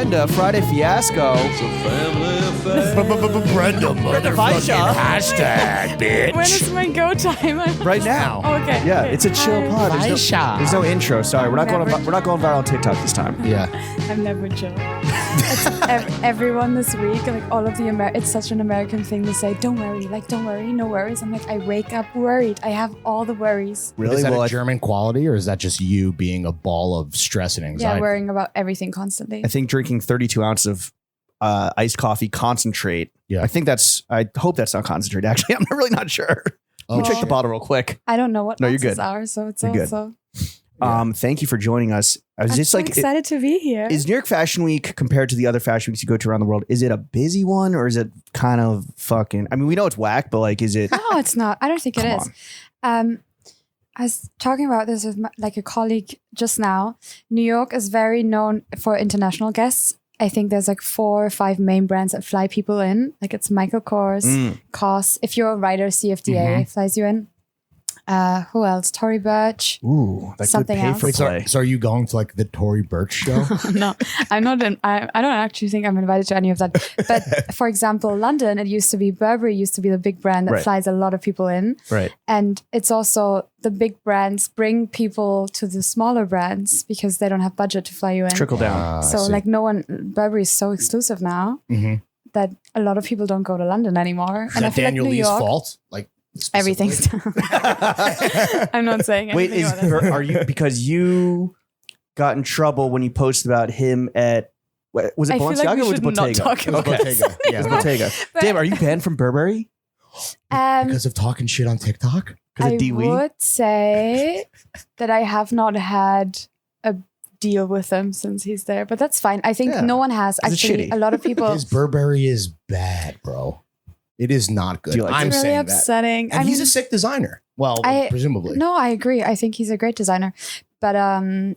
Brenda, Friday Fiasco. Brenda, Weischer. hashtag, bitch. When is my go time? Right now. Oh, okay. Yeah, okay. it's a chill pod. There's no intro. Sorry, we're not going viral on TikTok this time. Yeah. I'm never chill. It's everyone this week, like all of the it's such an American thing to say, don't worry, no worries. I'm like, I wake up worried. I have all the worries. Really? Is that Well, a German quality, or is that just you being a ball of stress and anxiety? Yeah, worrying about everything constantly. I think drinking 32 ounces of iced coffee concentrate. Yeah. I hope that's not concentrate. Actually, I'm really not sure. Let me check the bottle real quick. I don't know what No, you're ounces good. are, so it's You're good. also. Thank you for joining us. I'm so excited to be here. Is New York Fashion Week compared to the other fashion weeks you go to around the world? Is it a busy one or is it kind of fucking? I mean, we know it's whack, but like, is it? No, it's not. I don't think it is. I was talking about this with a colleague just now. New York is very known for international guests. I think there's like 4 or 5 main brands that fly people in. Like it's Michael Kors, COS. If you're a writer, CFDA flies you in. Who else? Tory Burch. Ooh, that Something could pay else. for Wait, play. so are you going to like the Tory Burch show? No, I'm not. I don't actually think I'm invited to any of that. But for example, London, it used to be Burberry used to be the big brand that flies a lot of people in. Right. And it's also the big brands bring people to the smaller brands because they don't have budget to fly you in. Trickle down. So like Burberry is so exclusive now that a lot of people don't go to London anymore. Is that Daniel Lee's fault? Like everything's. I'm not saying Wait, anything about it. are you because you got in trouble when you posted about him at was it I feel Balenciaga like we or was it should not Bottega? talk about Okay. this Bottega. Yeah. It was Bottega. Damn, are you banned from Burberry? Because of talking shit on TikTok? Because I of D-Wee? would say that I have not had a deal with him since he's there, but that's fine. I think no one has. It's Actually, shitty. a lot of people. His Burberry is bad, bro. It is not good. Do you like I'm It's really saying upsetting. that. And he's a sick designer. Well, presumably. No, I agree. I think he's a great designer. But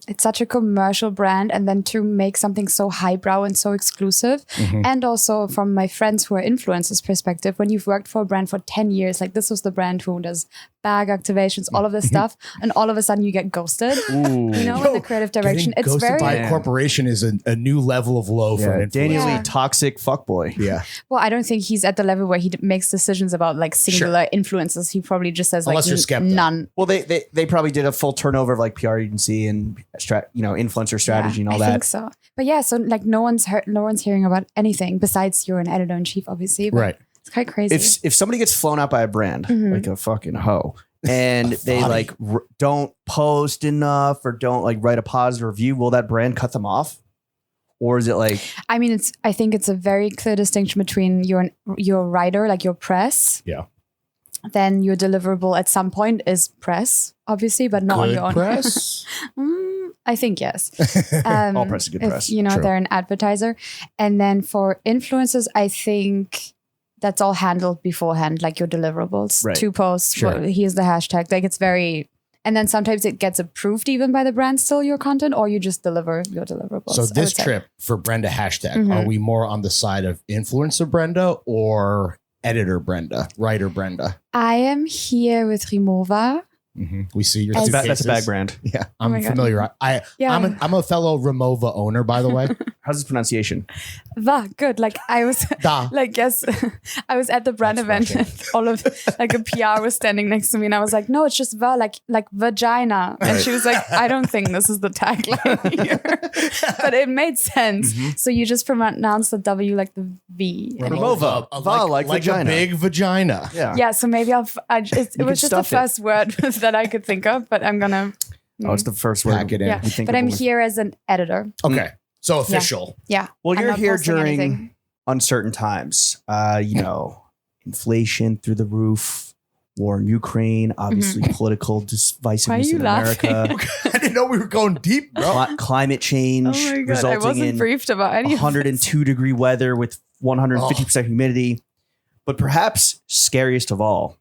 it's such a commercial brand. And then to make something so highbrow and so exclusive. And also from my friends who are influencers perspective, when you've worked for a brand for 10 years, like this was the brand who does bag activations, all of this stuff. And all of a sudden you get ghosted, you know, in the creative direction. Getting It's ghosted very... by a corporation is a new level of low for an influencer. Daniel Lee, Yeah. toxic fuckboy. Yeah. Well, I don't think he's at the level where he makes decisions about like singular influencers. He probably just says Unless like you're skeptic. none. Well, they probably did a full turnover of like PR agency and influencer strategy and all I that. think so. But yeah, so like no one's hearing about anything besides you're an editor in chief, obviously. But Right. It's quite crazy. If somebody gets flown out by a brand like a fucking hoe and they like don't post enough or don't like write a positive review, will that brand cut them off? Or is it like? I mean, I think it's a very clear distinction between your writer, like your press. Yeah. Then your deliverable at some point is press, obviously, but not on your own. Press. I think yes. All press is good if, press. You know, True. they're an advertiser. And then for influencers, I think that's all handled beforehand, like your deliverables. Right. 2 posts, Sure. here's the hashtag. Like it's very... And then sometimes it gets approved even by the brand still, your content, or you just deliver your deliverables. So I would this say. trip for Brenda hashtag, are we more on the side of influencer Brenda or editor Brenda, writer Brenda? I am here with Rimowa. We see your As- That's a bag suitcases. brand. Yeah, Oh I'm my God. familiar. Yeah. I'm a fellow Remova owner, by the way. How's this pronunciation? Va, good. Like I was, Da. like yes, I was at the brand That's event and all of like a PR was standing next to me and I was like, no, it's just va, like vagina. And she was like, I don't think this is the tagline here, but it made sense. So you just pronounce the W like the V. And Remova. Va, like vagina. a big vagina. Yeah. yeah, so maybe it You was could just the stuff it. first word that I could think of, but I'm gonna Oh, it's the first word. Pack it in. yeah. we think But of I'm when we- here as an editor. Okay, so official. Yeah. Well, I'm you're not here posting during anything. uncertain times. Inflation through the roof, war in Ukraine, obviously political Why are divisiveness you in laughing? America, I didn't know we were going deep, bro. climate change Oh my god, I resulting wasn't in briefed about any of this. 102-degree weather with 150% humidity. But perhaps scariest of all,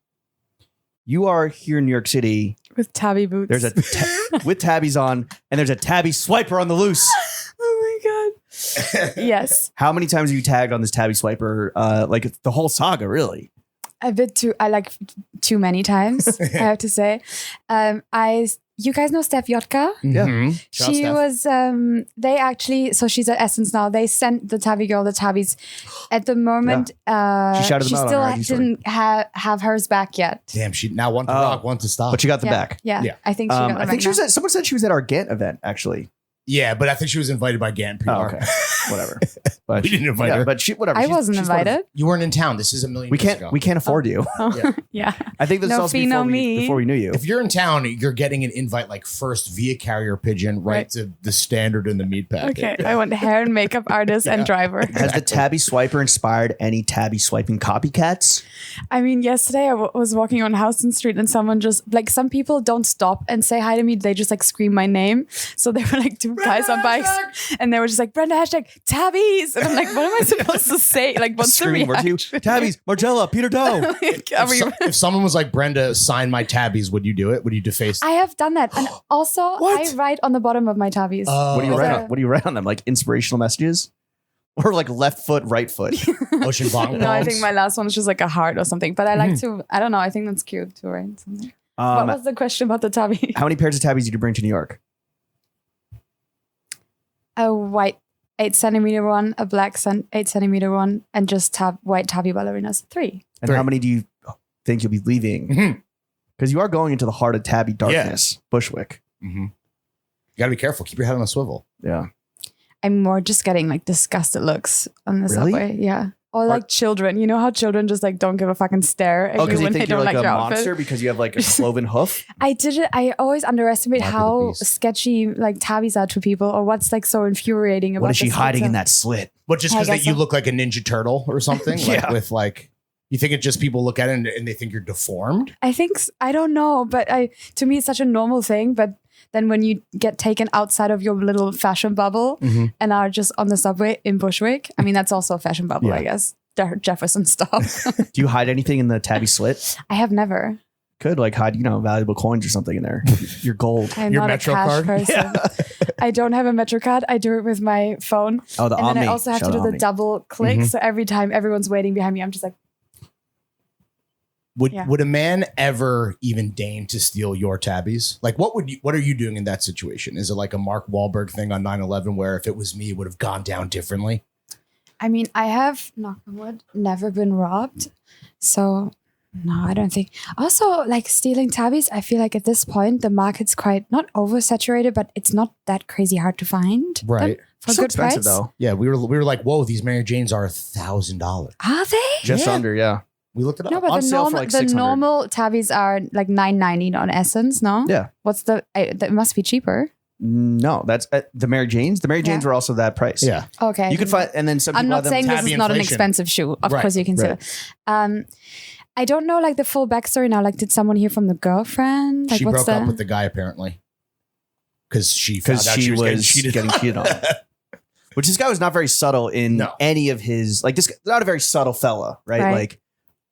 you are here in New York City. With Tabi boots. There's with tabbies on, and there's a tabby swiper on the loose. Oh my god. Yes. How many times have you tagged on this tabby swiper? Like the whole saga, really? A bit too, I like too many times, I have to say. I you guys know Steph Yotka? Yeah. Mhm. She was, they actually, so she's at Essence now. They sent the Tabi girl the Tabis. At the moment, She shouted them out on still her IG story. didn't have hers back yet. Damn, she now one to rock, one to stop. But she got the back. Yeah. Yeah. I think she got them I think back she was now. at, someone said she was at our Gant event, actually. yeah, but I think she was invited by Gant PR. Oh, okay. Whatever. But We didn't invite her. But she, whatever. I She's- wasn't she's one of- invited. You weren't in town. This is a million We years ago. can't afford you. Yeah. I think this No is also fee, no me. before we knew you. If you're in town, you're getting an invite like first via carrier pigeon right to the standard in the meat packet. Okay. I want hair and makeup artist and driver. Has the Tabi Swiper inspired any Tabi swiping copycats? I mean, yesterday I was walking on Houston Street and someone just, like, some people don't stop and say hi to me. They just, like, scream my name. So there were, like, two guys on bikes and they were just like, Brenda, hashtag Tabbies. And I'm like, what am I supposed to say? Like, what's the Screaming words to you. reaction? Tabbies, Margella, Peter Doe. Like, are we- If someone was like, Brenda, sign my tabbies, would you do it? Would you deface I have done that. And also, What? I write on the bottom of my Tabbies. What do you Is write there- on? What do you write on them? Like inspirational messages, or like left foot, right foot? ocean bong No, I bombs? think my last one is just like a heart or something. But I like to, I don't know, I think that's cute to write something. What was the question about the Tabi? How many pairs of tabbies did you bring to New York? A white 8 centimeter one, a black 8 centimeter one, and just white Tabi ballerinas. 3. And how many do you think you'll be leaving? Mhm. Because you are going into the heart of Tabi darkness, Bushwick. Mhm. You got to be careful. Keep your head on a swivel. Yeah. I'm more just getting like disgusted looks on the Really? subway. Yeah. Or like children. You know how children just like don't give a fucking stare at Oh, you because you when they think you're don't like like a your monster outfit? because you have like a cloven hoof. I always underestimate Mark of the how beast. sketchy like Tabis are to people or what's like so infuriating about What is she this hiding pizza. in that slit? But just I because guess you so. look like a Ninja Turtle or something, like Yeah. with like, you think it's just people look at it and they think you're deformed? I think I don't know, but to me it's such a normal thing. But then when you get taken outside of your little fashion bubble and are just on the subway in Bushwick, I mean that's also a fashion bubble, Yeah. I guess. Jefferson stuff. Do you hide anything in the Tabi slit? I have never. Could like hide, valuable coins or something in there. Your gold. I'm Your not Metro a cash card? person. I don't have a Metro card. I do it with my phone. Oh, the And Omni. then I also have Shout to do out the Omni. double click. So every time everyone's waiting behind me, I'm just like, Would a man ever even deign to steal your tabbies? Like, what are you doing in that situation? Is it like a Mark Wahlberg thing on 9/11 where if it was me, it would have gone down differently? I mean, I have, knock on wood, never been robbed. So, no, I don't think. Also, like stealing tabbies, I feel like at this point, the market's quite not oversaturated, but it's not that crazy hard to find. them Right. For a So good expensive price. though. Yeah, we were like, whoa, these Mary Janes are $1,000. Are they? Just Yeah. under, yeah. We looked it up. No, but on the sale for normal, like the 600. normal tabbies are like $9.90 on Essence, no? Yeah. What's the, that must be cheaper. No, that's the Mary Janes. The Mary Janes Yeah. were also that price. Yeah. Okay. You could find, and then some I'm people not have them saying this tabby is not an inflation. expensive shoe. Of Right, course you can say right. that. I don't know like the full backstory now. Like, did someone hear from the girlfriend? Like, She what's broke up with the guy apparently. Because she found because out she was getting cheated on. Which this guy was not very subtle in No. any of his, like this, not a very subtle fella, right? Right. Like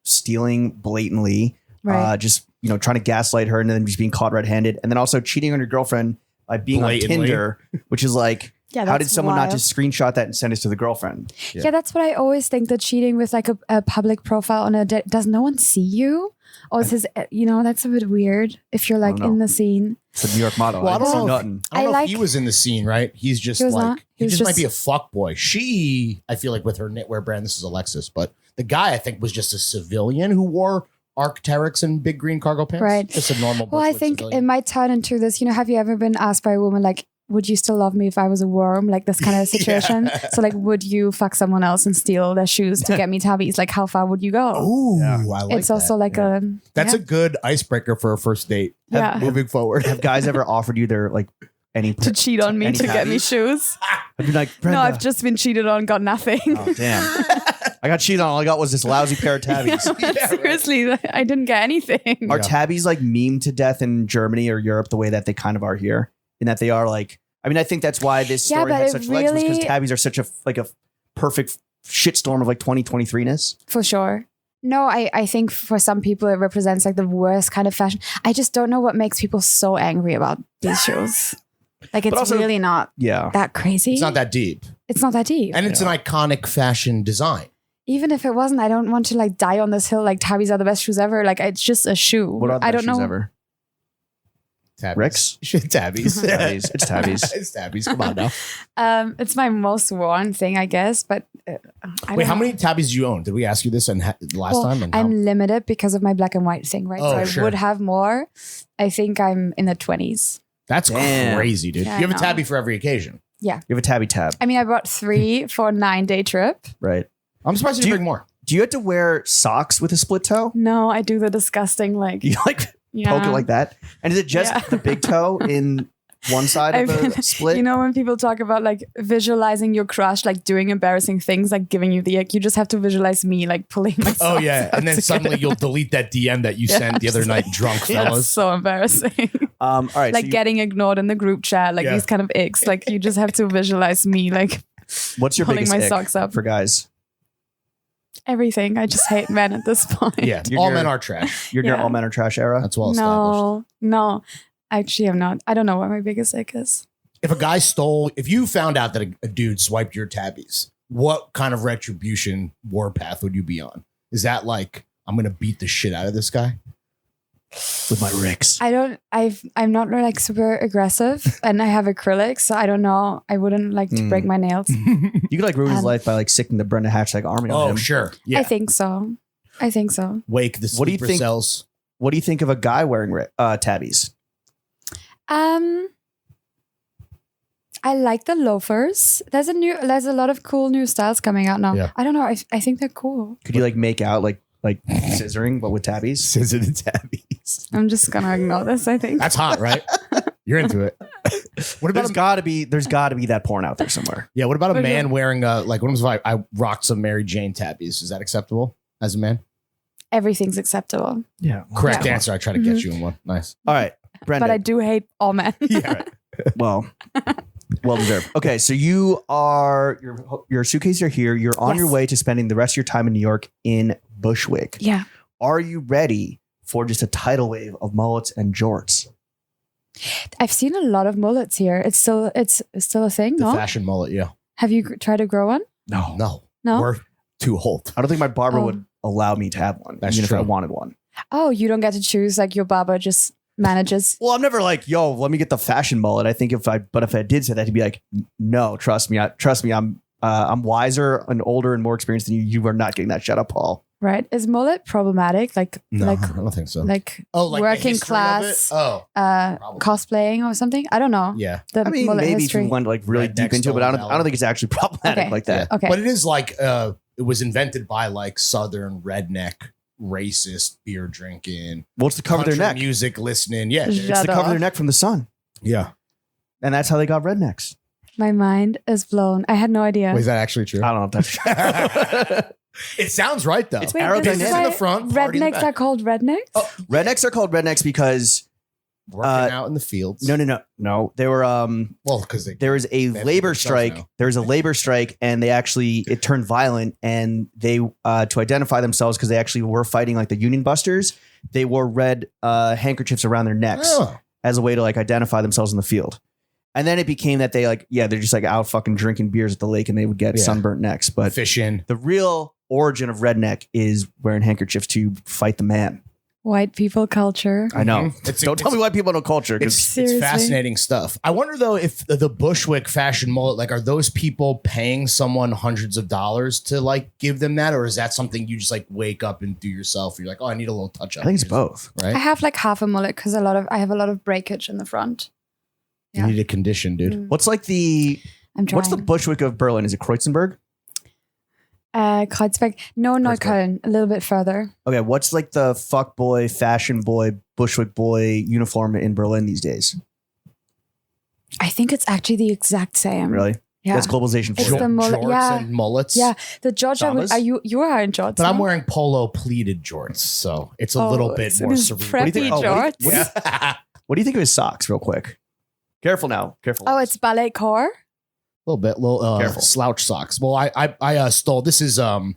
stealing blatantly, Right. just, trying to gaslight her and then just being caught red-handed. And then also cheating on your girlfriend by being Blatantly. on Tinder, which is like, Yeah, how did that's someone not wild. just screenshot that and send it to the girlfriend? Yeah, that's what I always think. That cheating with like a public profile on a date, does no one see you? Or is his, that's a bit weird if you're like know. in the scene. It's a New York motto. Well, I I don't see know if- nothing. I don't I know like- if he was in the scene, right? He's just He was like, not. he He was just might just- be a fuck boy. She, I feel like with her knitwear brand, this is Alexis, but the guy I think was just a civilian who wore Arc'teryx and big green cargo pants. Right. Just a normal. Well, I Bushwick think civilian. it might turn into this. Have you ever been asked by a woman like, would you still love me if I was a worm? Like this kind of situation. So like, would you fuck someone else and steal their shoes to get me tabbies? Like how far would you go? Ooh, Yeah. I like It's also that. like That's yeah. a good icebreaker for a first date. Yeah. Moving forward. Have guys ever offered you their like any to cheat on me any to get me tabbies? shoes. I'd be like, Brenda. No, I've just been cheated on, got nothing. Oh, damn. I got cheated on. All I got was this lousy pair of tabbies. Seriously, I didn't get anything. Are Yeah. tabbies like meme to death in Germany or Europe the way that they kind of are here? In that they are like, I think that's why this Yeah, story but had it such legs was because really- tabbies are such a perfect shitstorm of like 2023ness. For sure. No, I think for some people it represents like the worst kind of fashion. I just don't know what makes people so angry about these shoes. Like it's also- really not Yeah. that crazy. It's not that deep. It's not that deep. And it's an iconic fashion design. Even if it wasn't, I don't want to like die on this hill like tabbies are the best shoes ever. Like it's just a shoe. What are the I best don't shoes know. ever? Tabbies. Ricks? Tabbies. Tabbies. It's tabbies. It's tabbies. Come on now. It's my most worn thing, I guess. But Wait, how many tabbies do you own? Did we ask you this last time? And I'm limited because of my black and white thing, right? Oh, so I would have more. I think I'm in the 20s. That's crazy, dude. Yeah, you have I a tabby for every occasion. Yeah. You have a tabby tab. I mean, I brought 3 for a 9-day trip. Right. I'm surprised you didn't bring more. Do you have to wear socks with a split toe? No, I do the disgusting You poke it like that? And is it just the big toe in one side of the split? You know, when people talk about like visualizing your crush, like doing embarrassing things, like giving you the ick, you just have to visualize me like pulling my socks Oh yeah, out and then to suddenly get- you'll delete that DM that you sent the other night, drunk Yeah, fellas. so embarrassing. All right. Like so getting ignored in the group chat, like these kind of icks. Like you just have to visualize me like what's your pulling biggest my ick socks up. for guys? Everything. I just hate men at this point. Yeah, all men are trash. You're in your Yeah. all men are trash era? That's well established. No. Actually, I'm not. I don't know what my biggest ick is. If you found out that a dude swiped your tabbies, what kind of retribution warpath would you be on? Is that like, I'm going to beat the shit out of this guy? With my Ricks. I'm not like super aggressive and I have acrylics, so I don't know. I wouldn't like to break my nails. You could like ruin his life by like sticking the Brenda hashtag army on him. Oh, sure. Yeah. I think so. Wake the What do you sleeper think- cells. What do you think of a guy wearing tabbies? I like the loafers. There's a lot of cool new styles coming out now. Yeah. I don't know. I think they're cool. Could you like make out like scissoring but with tabbies? Scissor the tabbies. I'm just gonna ignore this, I think. That's hot, right? You're into it. What about There's gotta be that porn out there somewhere. Yeah, what about a Okay. man wearing what if I rocked some Mary Jane tabbies? Is that acceptable as a man? Everything's acceptable. Yeah. Correct Yeah. answer. I try to get you in one. Nice. All right, Brenda. But I do hate all men. Yeah. Well deserved. Okay, so your suitcases are here. You're on your Yes. way to spending the rest of your time in New York in Bushwick. Yeah. Are you ready for just a tidal wave of mullets and jorts? I've seen a lot of mullets here. It's still a thing, The no? fashion mullet, yeah. Have you tried to grow one? No. No? We're too old. I don't think my barber Oh. would allow me to have one, That's even true. if I wanted one. Oh, you don't get to choose. Like your barber just manages. Well, I'm never like, yo, let me get the fashion mullet. I think if I did say that, he'd be like, no, trust me, I'm wiser and older and more experienced than you. You are not getting that. Shut up, Paul. Right? Is mullet problematic? No, I don't think so. like Oh, like the working history of class, it? Oh, probably. cosplaying or something? I don't know. yeah. The I mean, mullet maybe history. if you went like really Redneck deep into it, but I style don't think it's actually problematic Okay. like that. Yeah. Okay. But it is like it was invented by like Southern redneck, racist beer drinking, Well, it's to cover their country neck. music listening. Yeah, Shut It's to cover up. their neck from the sun. yeah. And that's how they got rednecks. My mind is blown. I had no idea. Wait, is that actually true? I don't know if that's It sounds right though. It's Wait, aerodynamic. this is Business in why the front, party in the rednecks back. are called rednecks? Oh. Rednecks are called rednecks because Working out in the fields. no. They were Well, because there was a have labor themselves strike. now. There was a labor strike, and it turned violent. And they to identify themselves because they actually were fighting like the Union Busters. They wore red handkerchiefs around their necks Oh. as a way to like identify themselves in the field. And then it became that they're just like out fucking drinking beers at the lake, and they would get Yeah. sunburnt necks. But fishing. the real origin of redneck is wearing handkerchiefs to fight the man. White people culture. I know. Mhm. Don't tell me why people know culture. It's, 'cause it's Seriously? fascinating stuff. I wonder though if the Bushwick fashion mullet, like, are those people paying someone hundreds of dollars to like give them that, or is that something you just like wake up and do yourself? You're like, oh, I need a little touch up. I think it's both. right? I have like half a mullet because I have a lot of breakage in the front. You Yeah. need a condition, dude. Mm, What's like I'm trying. what's the Bushwick of Berlin? Is it Kreuzzenberg? Kreuzberg? No, not Kreuzberg. Köln. A little bit further. Okay, what's like the fuck boy, fashion boy, Bushwick boy uniform in Berlin these days? I think it's actually the exact same. Really? Yeah. That's globalization It's for the you. mullet. Jorts Yeah. and mullets. Yeah, the Georgia. Thomas? Are you are in jorts? But I'm no? wearing polo pleated jorts, so it's a Oh, little bit it's more these cerebral. What do you preppy think- oh, what jorts. Yeah. What do you think of his socks, real quick? Careful now. Careful. Oh, it's ballet core. little Careful. slouch socks. Well, I stole. This is in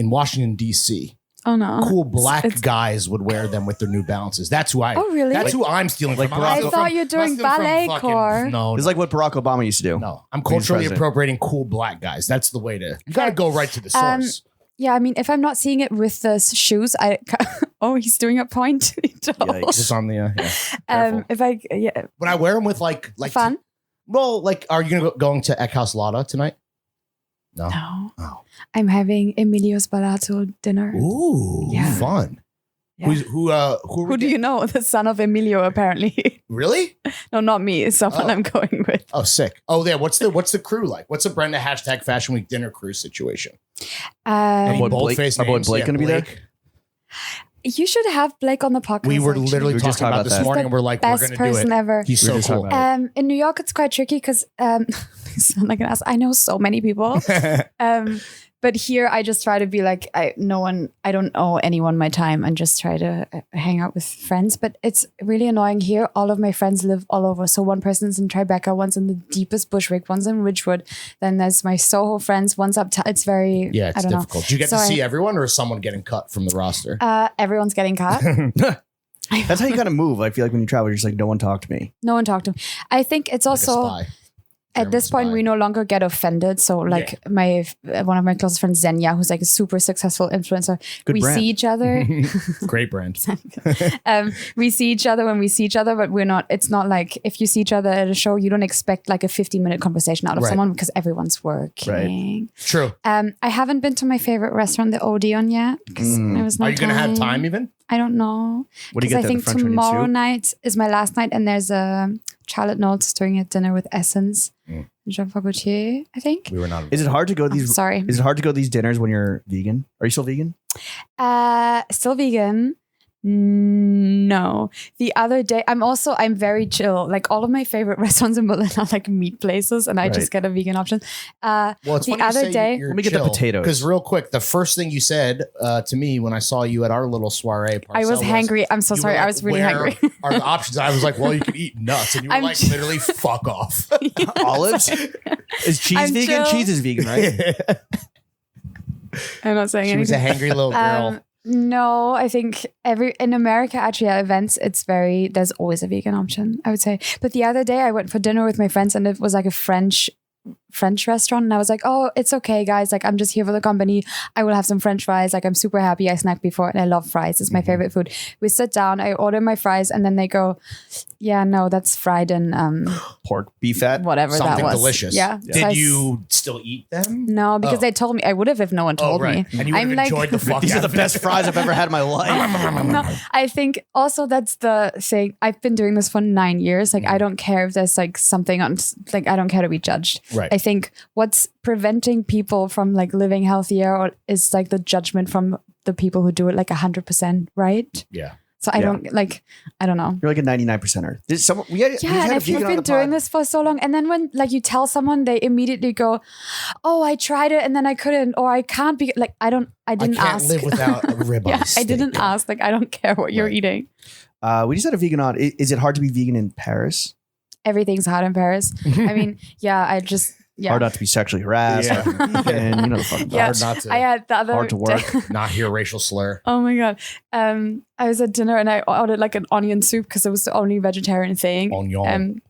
Washington D.C. Oh no. Cool black It's- guys would wear them with their New Balances. That's who I. Oh really? That's who I'm stealing like from. Barack I'm Obama. I thought you're doing stealing from ballet fucking- core. No, It's like what Barack Obama used to do. no. I'm When he was culturally president. appropriating cool black guys. That's the way to. You got to go right to the Um, source. Yeah, I mean, if I'm not seeing it with the shoes, oh, he's doing a point. Just on the When I wear them with like fun. Well, like, are you going to Eckhouse Lotta tonight? No. Oh. I'm having Emilio's Ballato dinner. Ooh, fun. Yeah. Who do you know? The son of Emilio, apparently. Really? No, not me. It's someone I'm going with. Oh, sick. Oh, yeah. What's the crew like? What's the Brenda #Fashion Week dinner crew situation? My boy Blake going to be there? You should have Blake on the podcast. We were literally talking about this morning, and we're like, we're going to do it. Best person ever. He's so cool. In New York, it's quite tricky because you sound like an ass. I know so many people. But here, I just try to be like, I don't owe anyone my time and just try to hang out with friends. But it's really annoying here. All of my friends live all over. So one person's in Tribeca, one's in the deepest Bushwick, one's in Ridgewood. Then there's my Soho friends, one's up. It's very, yeah, it's difficult. Do you get to see everyone, or is someone getting cut from the roster? Everyone's getting cut. That's how you kind of move. I feel like when you travel, you're just like, no one talked to me. No one talked to me. I think it's also... At this point, we no longer get offended. So, like one of my closest friends, Xenia, who's like a super successful influencer, we see each other. Great brand. We see each other when we see each other, but we're not. It's not like if you see each other at a show, you don't expect like a 50-minute conversation out of someone because everyone's working. Right. True. I haven't been to my favorite restaurant, the Odeon, yet because there was no. Are you going to have time even? I don't know. What do you get? I think tomorrow night is my last night, and there's a Charlotte Knowles doing a dinner with Essence. Jean Fagotier, I think. We were not. Is it hard to go these? Sorry. Is it hard to go these dinners when you're vegan? Are you still vegan? Still vegan. No. The other day, I'm very chill. Like all of my favorite restaurants in Berlin are like meat places, and I just get a vegan option. Well, it's the other day, let me get the potatoes. Because real quick, the first thing you said to me when I saw you at our little soiree party, I was hangry. I'm so sorry. Like, I was really hungry. Are the options? I was like, well, you can eat nuts, and you were like, literally, fuck off. Olives? Is cheese vegan? Chill. Cheese is vegan, right? I'm not saying anything. She was a hangry little girl. No, I think in America, actually at events, there's always a vegan option, I would say. But the other day I went for dinner with my friends, and it was like a French restaurant, and I was like, oh, it's okay, guys, like I'm just here for the company. I will have some French fries. Like I'm super happy. I snacked before, and I love fries. It's my favorite food. We sit down, I order my fries, and then they go, yeah, no, that's fried in pork, beef fat, whatever something that was. Delicious. Yeah. Did you still eat them? No, because they told me I would have if no one told me. And you would have enjoyed the fuck. These are the best fries I've ever had in my life. No, I think also that's the thing. I've been doing this for 9 years. Like I don't care if there's like something on. Like I don't care to be judged. Right. I think what's preventing people from like living healthier is like the judgment from the people who do it like 100%, right? Yeah. So I don't know. You're like a 99%er. And if you've been doing this for so long, and then when like you tell someone, they immediately go, "Oh, I tried it and then I couldn't, or I can't be like I didn't ask. I can't live without a ribeye. I didn't ask. Like I don't care what you're eating." We just had a vegan on. Is it hard to be vegan in Paris? Everything's hard in Paris. I mean, Hard not to be sexually harassed. Yeah. And, you know, the fucking Hard not to. I had the other hard to work. Not hear a racial slur. Oh my god. I was at dinner and I ordered like an onion soup because it was the only vegetarian thing. Onion.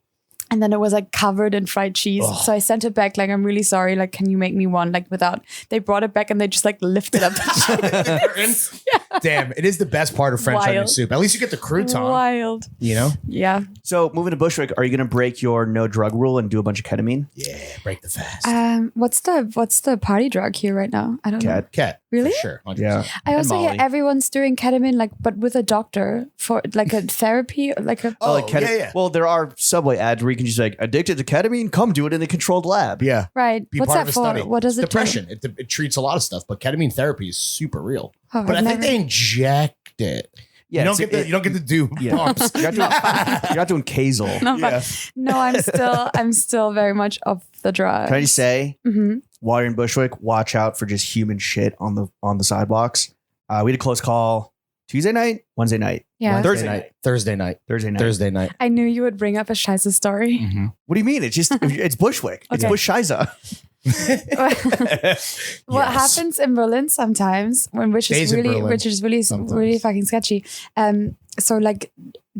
And then it was like covered in fried cheese. Ugh. So I sent it back like, I'm really sorry. Like, can you make me one? Like without, they brought it back and they just like lifted up the cheese. Damn, it is the best part of French onion soup. At least you get the crouton. Wild. You know? Yeah. So moving to Bushwick, are you going to break your no drug rule and do a bunch of ketamine? Yeah, break the fast. What's the party drug here right now? I don't know. Cat. Really? For sure. 100%. Yeah. I also hear everyone's doing ketamine, like, but with a doctor for like a therapy, like a. Oh, like yeah. Well, there are Subway ads where you can just like addicted to ketamine, come do it in the controlled lab. Yeah. Right. Be What's part that of a for? study. What does it Depression. It treats a lot of stuff, but ketamine therapy is super real. Oh, but I think they inject it. Yeah, you don't get to do pumps. You're not doing Kazal. No, I'm still very much of the drug. Can I just say, while you're in Bushwick, watch out for just human shit on the sidewalks. We had a close call Tuesday night, Wednesday night, Yeah. Thursday night. I knew you would bring up a Scheisse story. Mm-hmm. What do you mean? It's just it's Bushwick. It's Okay. Bush Scheisse. What happens in Berlin sometimes, which is really fucking sketchy. So like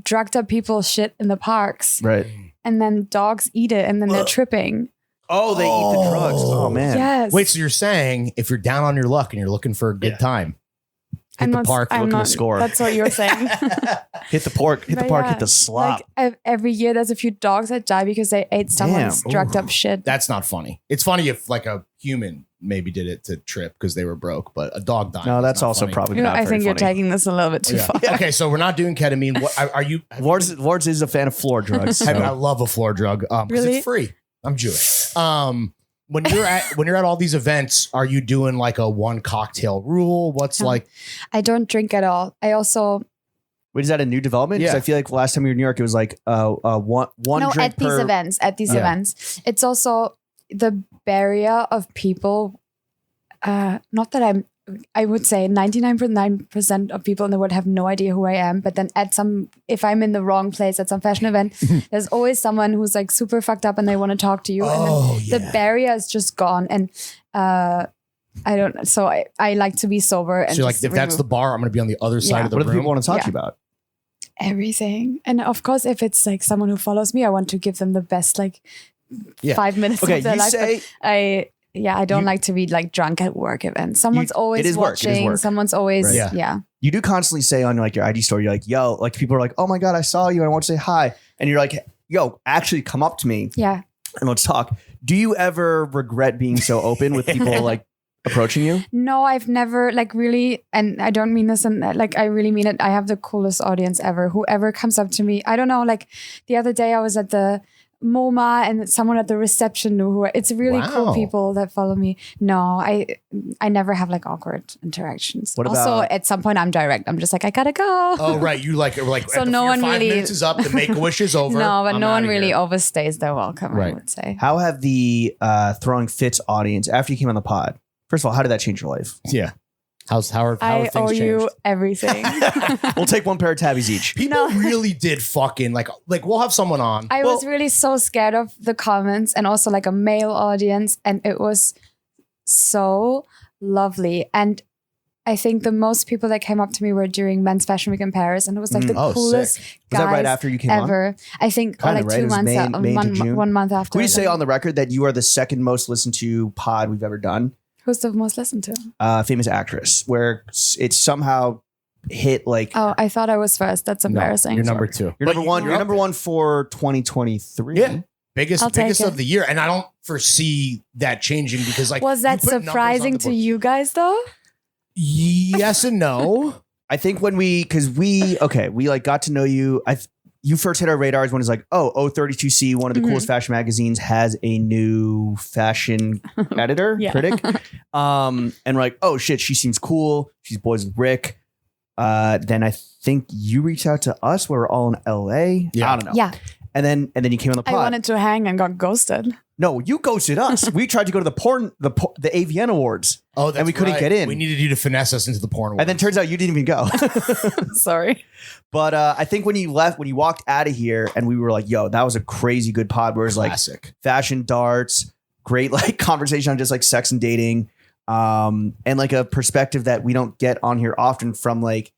drugged up people shit in the parks, Right. and then dogs eat it, and then they're tripping. Oh, they eat the drugs. Oh man. Yes. Wait, so you're saying if you're down on your luck and you're looking for a good time, hit the park, looking to score. That's what you're saying. Hit the park, hit the slop. Like every year there's a few dogs that die because they ate someone's drugged up shit. That's not funny. It's funny if like a human maybe did it to trip because they were broke, but a dog died. No, that's also funny. probably not I think you're funny. taking this a little bit too far. Okay, so we're not doing ketamine. What are you? Lawrence is a fan of floor drugs. So. I love a floor drug. 'Cause Really? it's free. I'm Jewish. When you're at all these events, are you doing like a one cocktail rule? What's like? I don't drink at all. I also Wait, is that a new development? Because Yeah. I feel like last time we were in New York, it was like one no drink at these per. events. At these Yeah. events, it's also the barrier of people. Not that I would say 99.9% of people in the world have no idea who I am. But then if I'm in the wrong place at some fashion event, there's always someone who's like super fucked up and they want to talk to you. Oh, and then the barrier is just gone. And I don't. So I like to be sober. And So like, just if that's the remove bar, I'm going to be on the other side Yeah. of the What do room. people want to talk to you Yeah. about? everything. And of course, if it's like someone who follows me, I want to give them the best like Yeah. 5 minutes Okay, of their you life. say But I don't like to be like drunk at work events. Someone's it always is work, it is watching. work. Someone's always Right. yeah. you do constantly say on like your IG story, you're like, yo, like people are like, oh my God, I saw you. I want to say hi. And you're like, yo, actually come up to me Yeah. and let's talk. Do you ever regret being so open with people like approaching you? No, I've never like really, and I don't mean this, and like I really mean it. I have the coolest audience ever. Whoever comes up to me, I don't know. Like the other day, I was at the MoMA, and someone at the reception knew who. It's really Wow. cool people that follow me. No, I never have like awkward interactions. What Also, about- at some point, I'm direct. I'm just like, I gotta go. Oh, right. You like, So no your one 5 really- minutes is up. The Make-A-Wish is over. No, but I'm no one outta really here. overstays their welcome. I Right. would say. How have the throwing fits audience after you came on the pod? First of all, how did that change your life? Yeah. How are I things owe changed? you everything. We'll take one pair of tabbies each. People No. really did fucking like we'll have someone on. I was really so scared of the comments and also like a male audience, and it was so lovely. And I think the most people that came up to me were during Men's Fashion Week in Paris, and it was like the Oh, coolest sick. Was that right guys after you came on? ever. I think or Kinda, like right? 2 It was months, May to June? 1 month after. Can we say on the record that you are the second most listened to pod we've ever done? Who's the most listened to? Famous Actress, where it's somehow hit like Oh, I thought I was first. That's No, embarrassing. you're number 2. you're number one. You're You're up number there. one for 2023. Yeah. Biggest I'll take of it. the year. And I don't foresee that changing because like Was that you put numbers on surprising the to board. you guys though? Yes and no. I think when we like got to know you. You first hit our radars when it's like, oh, 032c, one of the Mhm. coolest fashion magazines, has a new fashion editor, Yeah. critic. And we're like, oh shit, she seems cool. She's boys with Rick. Then I think you reached out to us. We were all in LA. Yeah. I don't know. Yeah. And then you came on the I pod. wanted to hang and got ghosted. No, you ghosted us. We tried to go to the AVN Awards, Oh, that's and we couldn't right. get in. We needed you to finesse us into the porn world. and then turns out you didn't even go. Sorry. But I think when you walked out of here, and we were like, "Yo, that was a crazy good pod." Where it's like classic. fashion darts, great like conversation on just like sex and dating, and like a perspective that we don't get on here often from like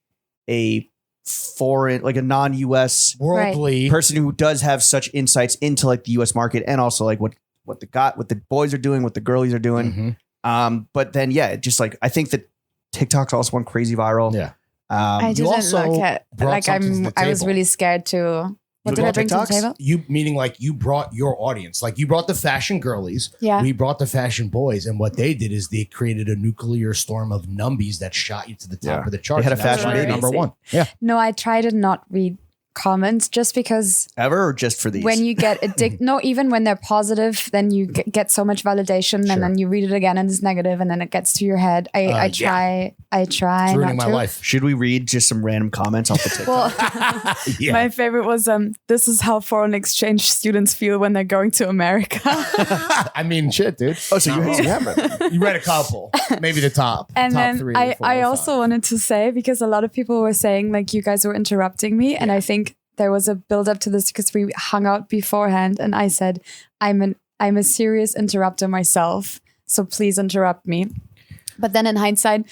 a foreign, like a non-US Worldly. person who does have such insights into like the US market and also like what the boys are doing, what the girlies are doing. Mhm. But then just like I think that TikTok's also went crazy viral. Yeah. I you didn't also look at brought like something to the I was table. really scared to. What You did I brought bring to the TikToks? table? You meaning like you brought your audience, like you brought the fashion girlies, Yeah. we brought the fashion boys, and what they did is they created a nuclear storm of numbies that shot you to the top Yeah. of the charts. They had a and that's fashion why you're baby. number one. Yeah, No, I try to not read comments just because Ever or just for these? when you get addicted, no, even when they're positive, then you get so much validation, Sure. and then you read it again and it's negative, and then it gets to your head. I yeah. try it's ruining not my to. life. should we read just some random comments off the TikTok? Well, Yeah, my favorite was this is how foreign exchange students feel when they're going to America. I mean, shit, dude. oh, so you have read. You read a couple, maybe the top, And top then 3. I or 4 or 5. also wanted to say, because a lot of people were saying like you guys were interrupting me, and I think there was a build up to this because we hung out beforehand, and I said I'm a serious interrupter myself, so please interrupt me. But then in hindsight,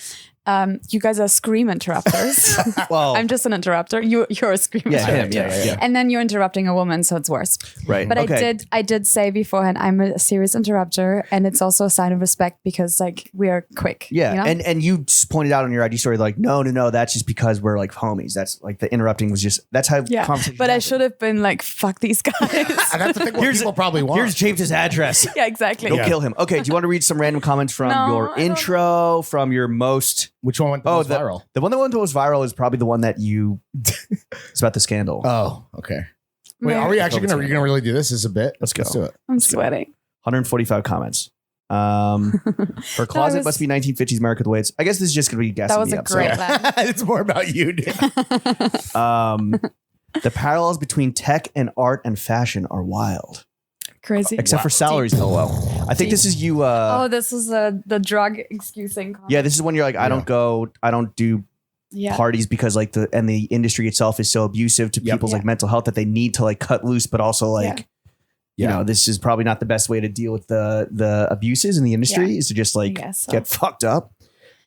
you guys are scream interrupters. Well, I'm just an interrupter. You're a scream interrupter. Yeah. And then you're interrupting a woman, so it's worse. Right. But I did say beforehand, I'm a serious interrupter, and it's also a sign of respect because like we are quick. Yeah. You know? And you just pointed out on your IG story, like, no, that's just because we're like homies. That's like the interrupting was just, that's how conversation But I happened. should have been like, fuck these guys. And that's the thing what people probably want. Here's James's address. Yeah, exactly. Go kill him. Okay. Do you want to read some random comments from your intro, from your most... Which one went most viral? The one that went most viral is probably the one that you... It's about the scandal. Oh, okay. Wait, are we actually going to really do this as a bit? Let's go. Let's do it. I'm sweating. 145 comments. Her closet must be 1950s America the way it's... I guess this is just going to be guessing. That was a great line. It's more about you, dude. The parallels between tech and art and fashion are wild. Crazy. Except for salaries, LOL. I think this is you. This was the drug excusing comment. Yeah, this is when you're like, I don't do parties because like the industry itself is so abusive to people's like mental health that they need to like cut loose, but also like, you know, this is probably not the best way to deal with the abuses in the industry is to just like get fucked up.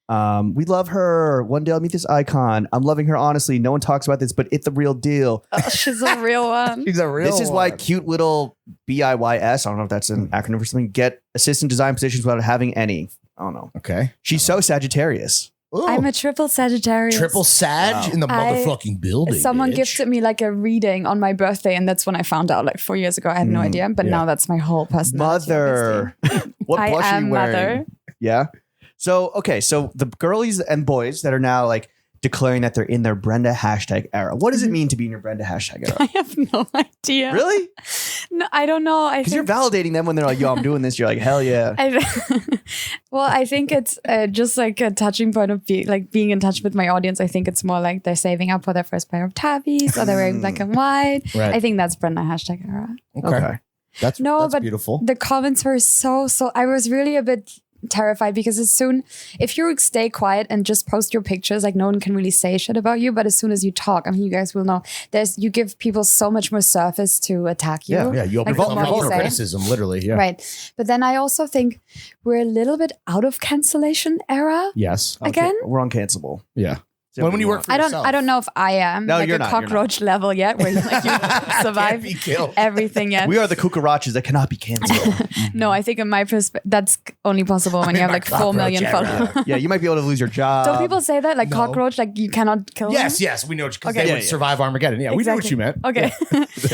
We love her. One day I'll meet this icon. I'm loving her honestly. No one talks about this, but it's the real deal. Oh, she's a real one. She's a real This is why cute little BIYS, I don't know if that's an acronym for something, get assistant design positions without having any. I don't know. Okay. She's so Sagittarius. Ooh. I'm a triple Sagittarius. Triple Sag in the motherfucking building. Someone bitch. gifted me like a reading on my birthday, and that's when I found out like 4 years ago. I had no idea, but now that's my whole personality. Mother. What I blush are am you wearing? mother. Yeah. So, okay. So the girlies and boys that are now like declaring that they're in their Brenda hashtag era. What does it mean to be in your Brenda hashtag era? I have no idea. Really? No, I don't know. Because you're validating them when they're like, yo, I'm doing this. You're like, hell yeah. Well, I think it's just like a touching point of being in touch with my audience. I think it's more like they're saving up for their first pair of tabbies or they're wearing black and white. Right. I think that's Brenda hashtag era. Okay. That's but beautiful. The comments were so I was really a bit terrified because if you stay quiet and just post your pictures, like no one can really say shit about you, but as soon as you talk, I mean, you guys will know you give people so much more surface to attack you. Yeah, you open for criticism, literally. Yeah. Right. But then I also think we're a little bit out of cancellation era. Yes. Again? We're uncancelable. Yeah. When you work for yourself. I don't know if I am No, like you're a not, cockroach level yet where you survive be killed. everything yet. We are the cucarachas that cannot be canceled. No, I think in my perspective, that's only possible when you have like 4 million followers. Yeah, you might be able to lose your job. Don't people say that? Like cockroach, like you cannot kill them? Yes, we know because Okay. they would survive Armageddon. Yeah, we know what you meant. Okay.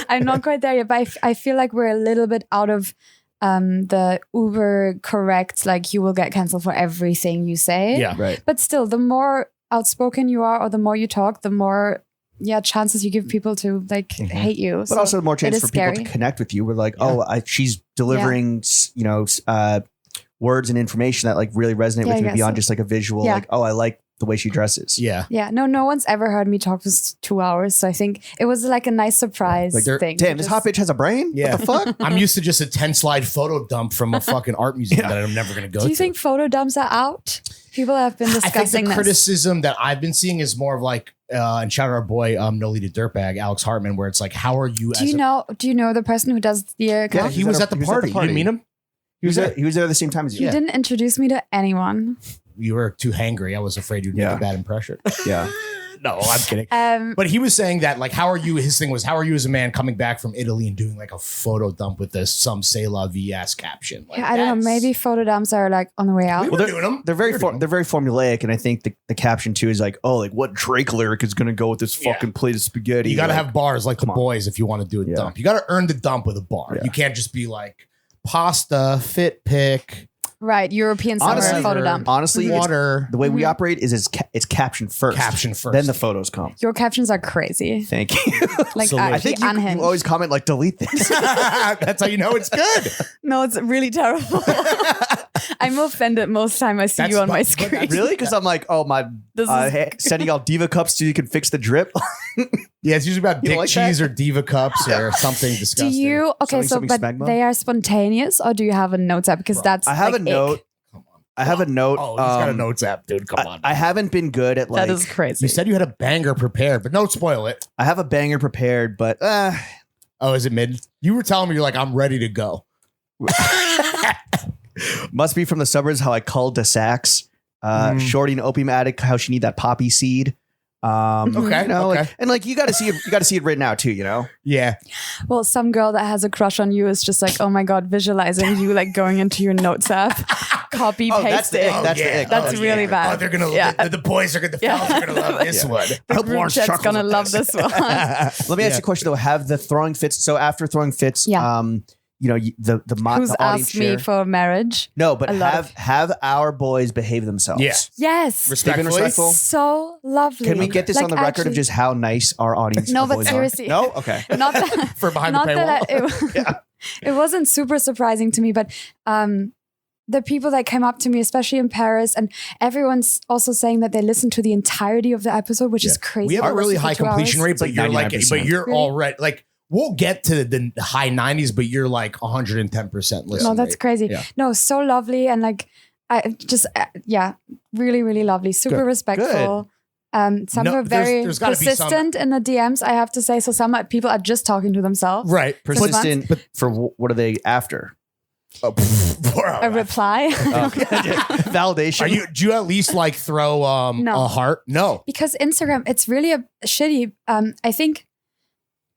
I'm not quite there yet, but I feel like we're a little bit out of the uber correct, like you will get canceled for everything you say. Yeah, right. But still, the more outspoken you are or the more you talk, the more chances you give people to like hate you. But also the more chance for people to connect with you. We're like, she's delivering, words and information that like really resonate with me beyond just like a visual, like, oh, I like the way she dresses. Yeah. Yeah. No one's ever heard me talk for 2 hours. So I think it was like a nice surprise thing. Damn, this hot bitch has a brain? Yeah. What the fuck? I'm used to just a 10-slide photo dump from a fucking art museum that I'm never going to go to. Do you think photo dumps are out? People have been discussing I think the this. criticism that I've been seeing is more of like, and shout out our boy, No Lead a Dirtbag, Alex Hartman, where it's like, how are you? Do you know the person who does the account? Yeah, he was at the party. You didn't meet him? He was there at the same time as you. You didn't introduce me to anyone. You were too hangry. I was afraid you'd make a bad impression. Yeah. No, I'm kidding. But he was saying that, like, how are you? His thing was, how are you as a man coming back from Italy and doing like a photo dump with this some say la vie ass caption? Like, I don't know. Maybe photo dumps are like on the way out. We're doing them. They're very formulaic, and I think the caption too is like, oh, like what Drake lyric is going to go with this fucking plate of spaghetti? You got to like, have bars like the boys if you want to do a dump. You got to earn the dump with a bar. Yeah. You can't just be like pasta, fit pick. Right, European summer photo dump. Honestly, water. The way we operate is it's caption first. Caption first. Then the photos come. Your captions are crazy. Thank you. Like I think you always comment like delete this. That's how you know it's good. No, it's really terrible. I'm offended most time I see you on my screen. Really? Because I'm like, oh my, sending y'all diva cups so you can fix the drip. Yeah, it's usually about dick like cheese that? or diva cups or something disgusting. Do you Something but they are spontaneous, or do you have a notes app? Because that's I have like a note. Come on. I have a note. Oh, he's got a notes app, dude. Come on. I haven't been good at like. That is crazy. You said you had a banger prepared, but don't spoil it. I have a banger prepared, but Oh, is it mid? You were telling me you're like, I'm ready to go. must be from the suburbs how I called to sax. Shorty and opium addict, how she need that poppy seed. Okay. You know, okay. like, and like you got to see it. You got to see it written out too. You know. Yeah. Well, some girl that has a crush on you is just like, oh my god, visualizing you like going into your notes app, copy paste that's the it. ick. That's the ick. That's really bad. Oh, they're gonna. Yeah. The boys are gonna. The fellas are gonna love this one. The group chat's gonna love this one. Let me ask you a question though. Have the throwing fits? So after throwing fits, you know, the Who's audience asked me share. for marriage? No, but A lot have our boys behave themselves. Yeah. Yes. They've been respectful. So lovely. Can we get this Like, on the record of actually- just how nice our audience? No, our but boys seriously. are? No, okay. Not that For behind not the that paywall. it wasn't super surprising to me, but the people that came up to me, especially in Paris, and everyone's also saying that they listened to the entirety of the episode, which is crazy. We have a to really listen for high 2 hours. completion rate, but like you're like, 99%. but you're Really? already like. We'll get to the high 90s, but you're like 110% listen. No, that's rate. crazy. Yeah. No, so lovely, and like I just really, really lovely, super Good. respectful. Some No, are very there's gotta be some- persistent in the DMs, I have to say. So some people are just talking to themselves. Right. Persistent, but for what are they after? A reply. Validation. Do you at least like throw No. a heart? No. Because Instagram, it's really a shitty. I think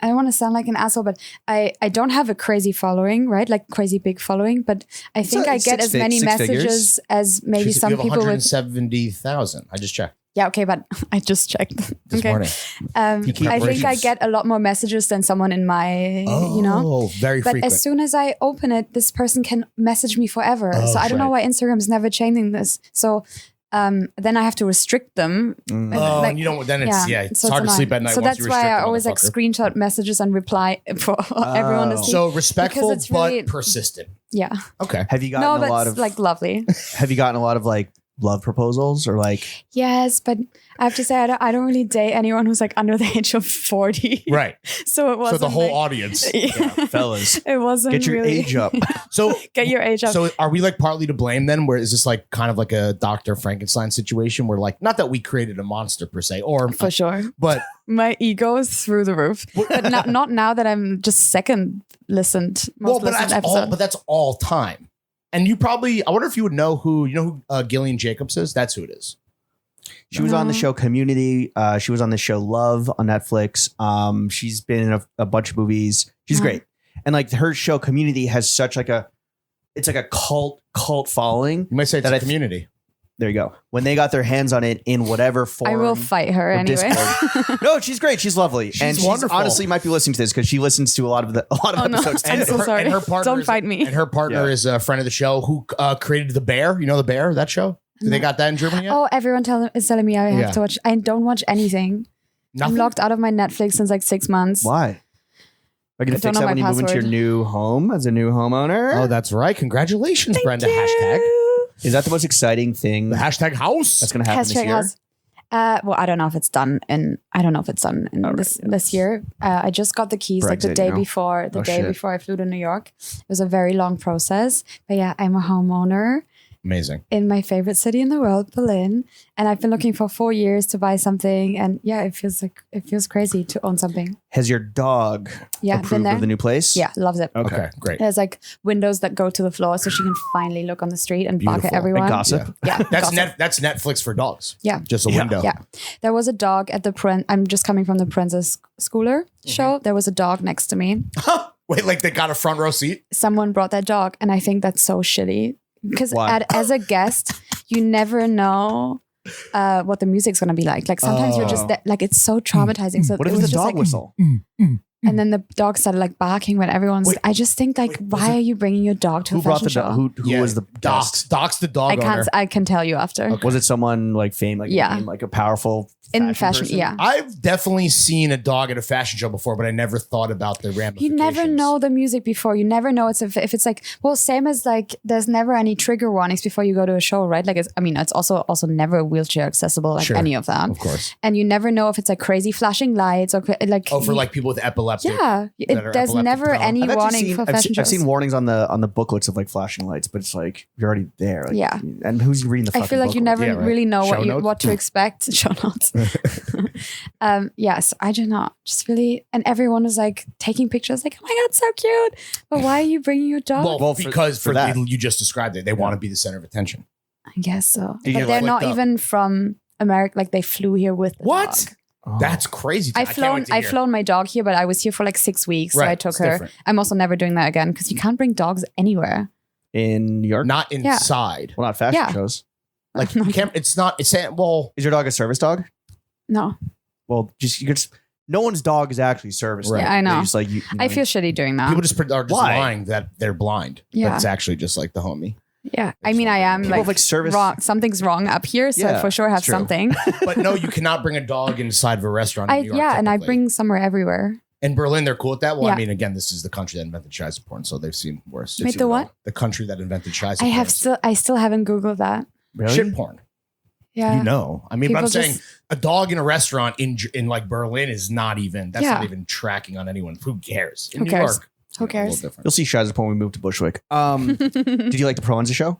I don't want to sound like an asshole, but I don't have a crazy following, right? Like crazy big following, but I think I get as many messages as maybe You some have people would. 170,000. I just checked Yeah, okay, but I just checked. this morning. I think I preparations. get a lot more messages than someone in my, you know. Oh, very But frequent. as soon as I open it, this person can message me forever. So I don't know why Instagram's never changing this. So then I have to restrict them. And, Oh, like, and you don't. Then it's it's so hard to annoying. sleep at night. So once that's you why restrict I the always like motherfucker. screenshot messages and reply for everyone to see. So respectful, Because it's really- but persistent. Yeah. Okay. Have you No, gotten a but lot it's of like lovely. Have you gotten a lot of like love proposals or like? Yes, but I have to say I don't really date anyone who's like under the age of 40. Right. So it So wasn't the whole like, audience. Fellas, it wasn't get your really age up. So get your age up. So are we like partly to blame then? Where is this like kind of like a Dr. Frankenstein situation where like not that we created a monster per se, or for sure. but My ego is through the roof. But not now that I'm just second listened. well, Most but listened that's episode. all. But that's all time. And you probably, I wonder if you would know who Gillian Jacobs is. That's who it is. She was on the No. show Community. She was on the show Love on Netflix. She's been in a bunch of movies. She's Uh-huh. great. And like her show Community has such like it's like a cult following. You might say it's That a I th- community. There you go. When they got their hands on it in whatever form. I will fight her or anyway. Discord. No, she's great. She's lovely. And she's wonderful. honestly might be listening to this because she listens to a lot of Oh, no. episodes. I'm too. so sorry. And her partner Don't is- fight me. And her partner Yeah. is a friend of the show who created The Bear. You know The Bear, that show? Did they got that in Germany yet? Oh, everyone is telling me I have Yeah. to watch. I don't watch anything. Nothing? I'm locked out of my Netflix since like 6 months. Why? Are you going I to don't fix know that my when you move into your password. new home as a new homeowner? Oh, that's right. Congratulations, Brenda. Thank Hashtag. you. Is that the most exciting thing The hashtag house. that's going to happen this Hashtag year? house. Well, I don't know if it's done in. I don't know if it's done in this year. I just got the keys like the Brexit, day you know? before. The Oh, day shit. before I flew to New York. It was a very long process. But yeah, I'm a homeowner Amazing. in my favorite city in the world, Berlin, and I've been looking for 4 years to buy something. And yeah, it feels crazy to own something. Has your dog Yeah, been approved there. of the new place? Yeah, loves it. Okay, great. There's like windows that go to the floor, so she can finally look on the street and bark at Beautiful. everyone. And gossip. Yeah, That's gossip. that's Netflix for dogs. Yeah. Just a window. Yeah. There was a dog at the I'm just coming from the Princess Schooler show. There was a dog next to me. Wait, like they got a front row seat? Someone brought that dog, and I think that's so shitty. Because Why? as a guest, you never know what the music's gonna be like. Like sometimes you're just like it's so traumatizing. So What if it it's was a just dog like, whistle? and then the dog started like barking when everyone's. Wait, I just think like, why are you bringing your dog to Who a brought fashion the show? dog? Who was the guest? Docs the dog I can't. owner. I can tell you after. Was it someone like famous? Like, Yeah. like a powerful In fashion, person? yeah. I've definitely seen a dog at a fashion show before, but I never thought about the You ramifications. never know the music before. You never know if it's like, well, same as like there's never any trigger warnings before you go to a show, right? Like it's also never wheelchair accessible, like Sure. any of that. Of course. And you never know if it's like crazy flashing lights or like Oh, for like people with epileptic. yeah, that are there's epileptic never prone. any I've actually warning seen, for I've, fashion se- I've shows. seen warnings on the booklets of like flashing lights, but it's like you're already there. Like, Yeah. And who's reading the I fucking feel like you booklet? never Yeah, right. really know Show notes? what to expect. Show notes. Yes, I do not. Just really, and everyone is like taking pictures, like, oh my god, so cute. But why are you bringing your dog? Well, Well, because for for that. you just described it, they want to be the center of attention. I guess so. Did you But get they're not flicked up? even from America. Like they flew here with the What? dog. Oh. That's crazy. I can't wait to I've hear. flown my dog here, but I was here for like 6 weeks. So Right, I took it's her. different. I'm also never doing that again because you can't bring dogs anywhere. in New York. Not inside. Well, not fashion Yeah. shows. Like you can't. It's not. It's well. Is your dog a service dog? No. Well, no one's dog is actually service. Right. dog. Yeah, I know. They're just like you know, I feel shitty doing that. People just are just Why? lying that they're blind. Yeah. But it's actually just like the homie. Yeah. I mean, I am People like, like service- wrong. Something's wrong up here. So Yeah, I for sure have it's true. something. But no, you cannot bring a dog inside of a restaurant. In New York, And I typically. bring somewhere everywhere. In Berlin, they're cool with that. Well, I Yeah. mean, again, this is the country that invented Scheisse porn, so they've seen worse. Wait, the what? The country that invented Scheisse I still haven't Googled that. really? shit porn. Yeah. You know, I mean, but I'm People saying just- a dog in a restaurant in like Berlin is not even. That's Yeah. not even tracking on anyone. Who cares? In Who New cares? York, Who you know, a cares? little different. You'll see Shizer when we move to Bushwick. Did you like the Proenza show?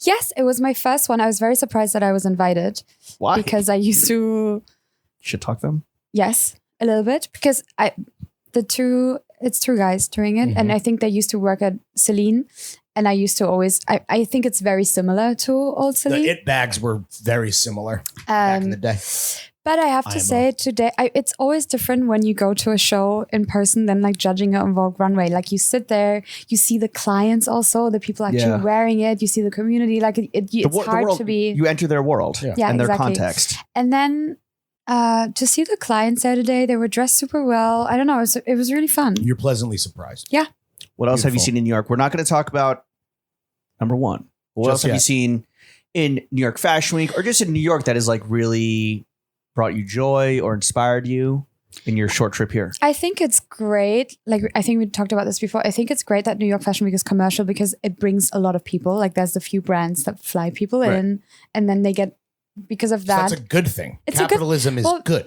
Yes, it was my first one. I was very surprised that I was invited Why? because I used to. Should talk them. Yes, a little bit because it's two guys doing it, and I think they used to work at Celine, and I used to always. I think it's very similar to old The Celine. it bags were very similar back in the day. But I have to IMO. say today, it's always different when you go to a show in person than like judging it on Vogue Runway. Like you sit there, you see the clients also, the people actually Yeah. wearing it, you see the community. Like it's hard world, to be. You enter their world Yeah, and their exactly. context. And then to see the clients there today, they were dressed super well. I don't know, it was really fun. You're pleasantly surprised. Yeah. What else have you Beautiful. seen in New York? We're not going to talk about number one. What Just else have you yet. seen in New York Fashion Week or just in New York that has like really brought you joy or inspired you in your short trip here? I think it's great. Like I think we talked about this before. I think it's great that New York Fashion Week is commercial because it brings a lot of people. Like there's a few brands that fly people Right. in, and then they get because of So that. that's a good thing. It's a good- Capitalism is well, good.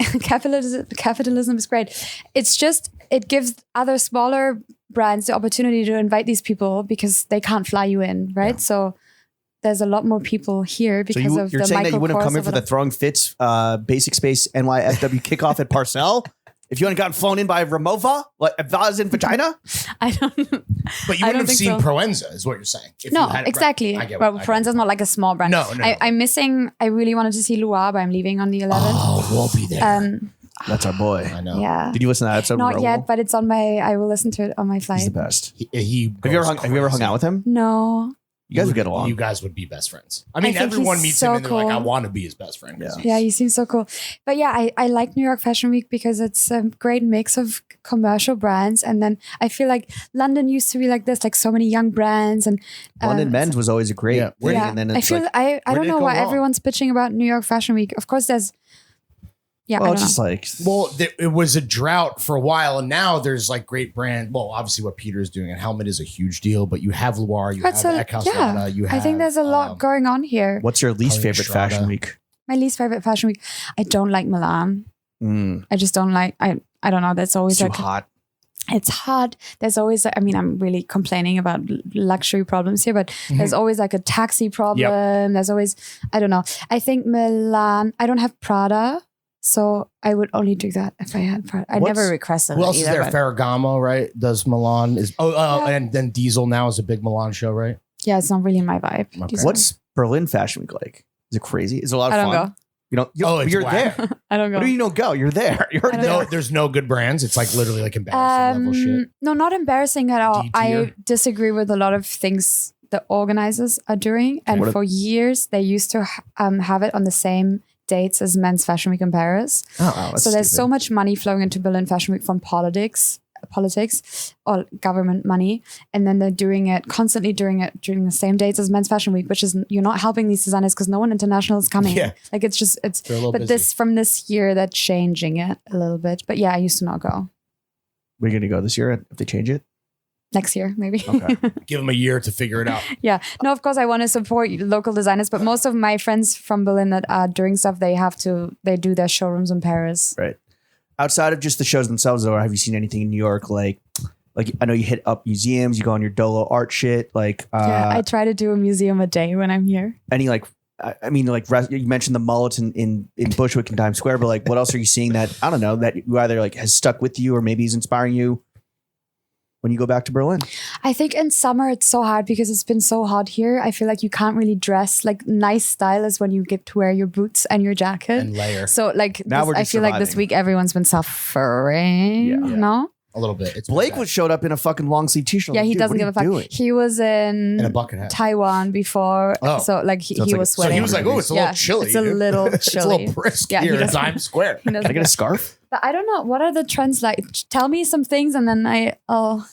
capitalism is great. It's just it gives other smaller brands the opportunity to invite these people because they can't fly you in, right? Yeah. So there's a lot more people here because So of you're the saying that you wouldn't have come in for the micro-course Throwing Fits Basic Space NYFW kickoff at Parcel? If you hadn't gotten flown in by Ramova, like if I was in vagina? I don't. But you I wouldn't don't have think seen so. Proenza, is what you're saying. If No, you had it right. exactly. I get Well, what- I get Forenza's what- not like a small brand. No, no. I'm missing. I really wanted to see Loire, but I'm leaving on the 11th. Oh, we'll be there. That's our boy. I know. Yeah. Did you listen to that episode? Not with yet, Raoul? but it's on my. I will listen to it on my He's flight. the best. He Have you ever hung out with him? No. You guys would get along. You guys would be best friends. I mean, think everyone he's meets so him and they're like, cool. I want to be his best friend. 'cause Yeah. he's- Yeah, you seem so cool. But yeah, I like New York Fashion Week because it's a great mix of commercial brands. And then I feel like London used to be like this, like so many young brands. And London Men's was always a great Yeah. thing. yeah, And then I it's feel like, I where don't did it know go why wrong? everyone's bitching about New York Fashion Week. Of course, there's yeah, well, I it's don't just know. like, Well, it was a drought for a while, and now there's like great brand. Well, obviously what Peter is doing, and Helmut is a huge deal. But you have Loire, you That's have a- Eckhaus yeah. Rada, you have. I think there's a lot going on here. what's your least Colleen favorite Estrada. fashion week? My least favorite fashion week. I don't like Milan. I just don't like. I don't know. That's always It's too like hot. it's hard. There's always, I mean, I'm really complaining about luxury problems here, but there's always like a taxi problem. There's always, I don't know. I think Milan, I don't have Prada, so I would only do that if I had Prada. I What's- never requested Who it else is either, there? but- Ferragamo, right? Does Milan is Yeah. and then Diesel now is a big Milan show, right? Yeah, it's not really my vibe. Okay. These- What's Berlin Fashion Week like? Is it crazy? Is it a lot of I don't fun? go. You know, Oh, it's you're whack. there. I don't go. What do you know? Go. You're there. You're I don't there. No, there's no good brands. It's like literally like embarrassing level shit. No, not embarrassing at all. D-tier. I disagree with a lot of things the organizers are doing. And What a- for years, they used to have it on the same dates as Men's Fashion Week in Paris. Oh, that's So there's so stupid. much money flowing into Berlin Fashion Week from politics or government money, and then they're constantly doing it during the same dates as Men's Fashion Week, which is you're not helping these designers because no one international is coming. Yeah. Like it's They're a little but busy. from this year they're changing it a little bit. But yeah, I used to not go. We're going to go this year if they change it. Next year, maybe. Okay. Give them a year to figure it out. Yeah. No, of course I want to support local designers, but most of my friends from Berlin that are doing stuff, they do their showrooms in Paris. Right. Outside of just the shows themselves, though, have you seen anything in New York? Like I know you hit up museums, you go on your Dolo art shit. Like, Yeah, I try to do a museum a day when I'm here. any like, I mean, like you mentioned the mullets in Bushwick and Times Square, but like, what else are you seeing that I don't know that you either like has stuck with you or maybe is inspiring you when you go back to Berlin? I think in summer it's so hard because it's been so hot here. I feel like you can't really dress. Like nice style is when you get to wear your boots and your jacket. And layer. So like Now we're I just feel like this surviving. week everyone's been suffering. Yeah. No? A little bit. It's Blake bad. was showed up in a fucking long sleeve t-shirt. Yeah, Like, he dude, doesn't what give a are you fuck. doing? He was in in a bucket hat. Taiwan before. Oh. So like he So it's like- was so sweating. So he was like, oh, it's a little chilly. It's a dude. little It's a chilly. little brisk Yeah, he here in doesn't- Times Square. He doesn't Can I get a care. scarf? But I don't know. What are the trends like? Tell me some things and then I'll.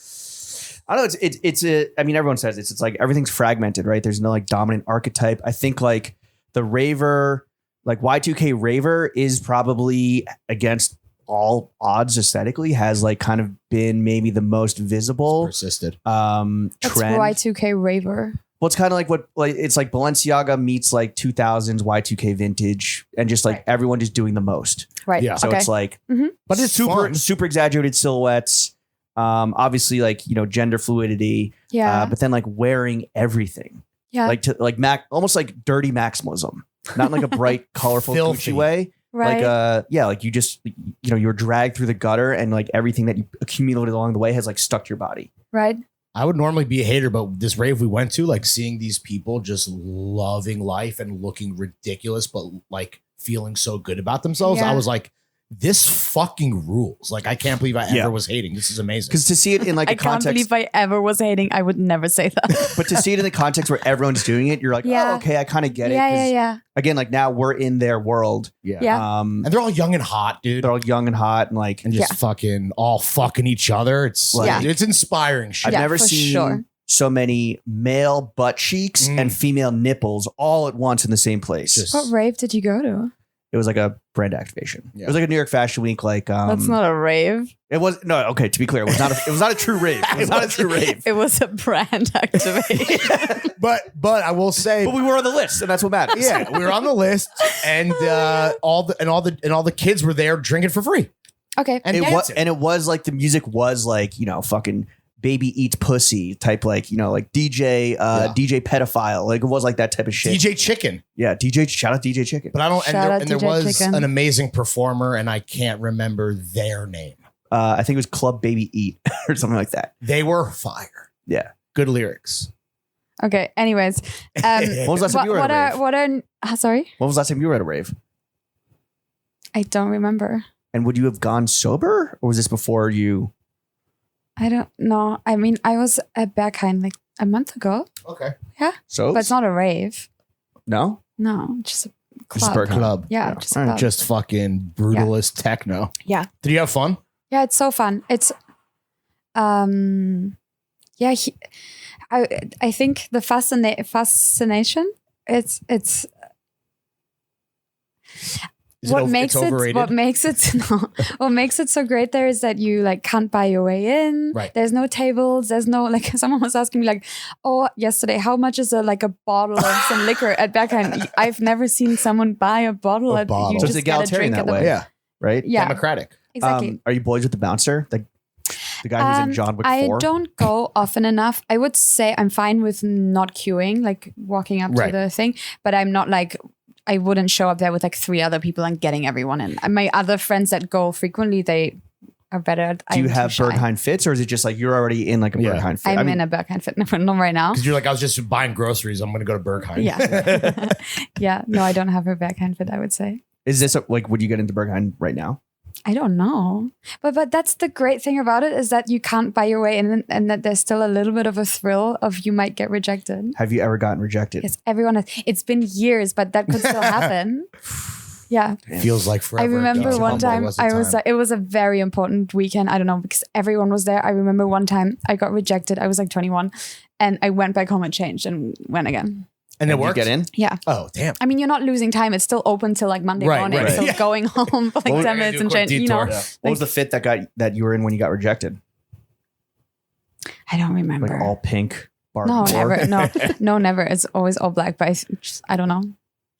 I don't know. It's a. I mean, everyone says it's like everything's fragmented, right? There's no like dominant archetype. I think like the raver, like Y2K raver, is probably against all odds aesthetically has like kind of been maybe the most visible Persisted. trend. That's Y2K raver. Well, it's kind of like what like it's like Balenciaga meets like 2000s Y2K vintage, and just like Right. everyone just doing the most. Right. Yeah. So okay. it's like But it's super fun. exaggerated silhouettes. Obviously, like gender fluidity. Yeah. But then like wearing everything, yeah. like to like almost like dirty maximalism, not in like a bright, colorful Filthy. Gucci way. right. Like like you just you're dragged through the gutter, and like everything that you accumulated along the way has like stuck to your body. right. I would normally be a hater, but this rave we went to, like seeing these people just loving life and looking ridiculous, but like feeling so good about themselves, Yeah. I was like, this fucking rules. Like, I can't believe I Yeah. ever was hating. This is amazing. Because to see it in like I a can't context, believe I ever was hating. I would never say that. but to see it in the context where everyone's doing it, you're like, Yeah. oh, okay, I kind of get it. yeah, 'Cause, yeah. Again, like now we're in their world. Yeah. And they're all young and hot, dude. They're all young and hot, and like And just Yeah. fucking all fucking each other. It's Yeah. it's inspiring shit. I've Yeah, never for seen sure. so many male butt cheeks and female nipples all at once in the same place. Just- What rave did you go to? It was like a brand activation. Yeah. It was like a New York Fashion Week. Like That's not a rave. It was no. Okay, to be clear, it was not a true rave. It was not a true rave. It was a brand activation. But I will say, But we were on the list, and that's what matters. yeah, we were on the list, and all the kids were there drinking for free. Okay. And It was, dancing. and it was like the music was like fucking baby eats pussy type, like like DJ DJ pedophile, like it was like that type of shit. DJ Chicken. Yeah, DJ. Shout out DJ Chicken. But I don't. Shout out And there DJ was Chicken. an amazing performer, and I can't remember their name. I think it was Club Baby Eat or something like that. They were fire. Yeah. Good lyrics. Okay. Anyways. When was the last time you were at a rave? what are sorry? When was the last time you were at a rave? I don't remember. And would you have gone sober, or was this before you? I don't know. I mean, I was at Berghain like a month ago, Okay. So, but it's not a rave. no. No, just a Just club. Berghain. Club. Yeah, just a Alright, club. Just fucking brutalist techno. Yeah. Did you have fun? Yeah, it's so fun. It's yeah, I think the fascination it's Is what it makes it's it overrated? what makes it no, what makes it so great there is that you like can't buy your way in. Right. There's no tables. There's no like someone was asking me like, oh, yesterday, how much is a bottle of some liquor at Berghain? I've never seen someone buy a bottle. A bottle. You So it's just get a egalitarian drink that at the way. Yeah. Right. Yeah, Democratic. exactly. Are you boys with the bouncer? The guy who's in John Wick 4? I don't go often enough. I would say I'm fine with not queuing, like walking up Right. to the thing, but I'm not like, I wouldn't show up there with like 3 other people and getting everyone in. And my other friends that go frequently, they are better at. Do you I'm have too shy. Berghain fits, or is it just like you're already in like a Yeah. Berghain fit? I'm in a Berghain fit. Not right now. Because you're like, I was just buying groceries. I'm going to go to Berghain. Yeah. Yeah. No, I don't have a Berghain fit, I would say. Is this like, would you get into Berghain right now? I don't know. But that's the great thing about it is that you can't buy your way in and that there's still a little bit of a thrill of you might get rejected. Have you ever gotten rejected? Yes, everyone has. It's been years, but that could still happen. Yeah. Feels like forever. I remember ago. one Humble time was the I was time. it was a very important weekend. I don't know because everyone was there. I remember one time I got rejected. I was like 21 and I went back home and changed and went again. And it Did you worked. get in? Yeah. Oh, damn. I mean, you're not losing time. It's still open till like Monday Right, morning. right. So Yeah. going home for like Well, 10 do minutes a and quick change, you know. detour. What was the fit that you were in when you got rejected? I don't remember. Like all pink bar. No, floor? never. No, never. It's always all black, but I don't know.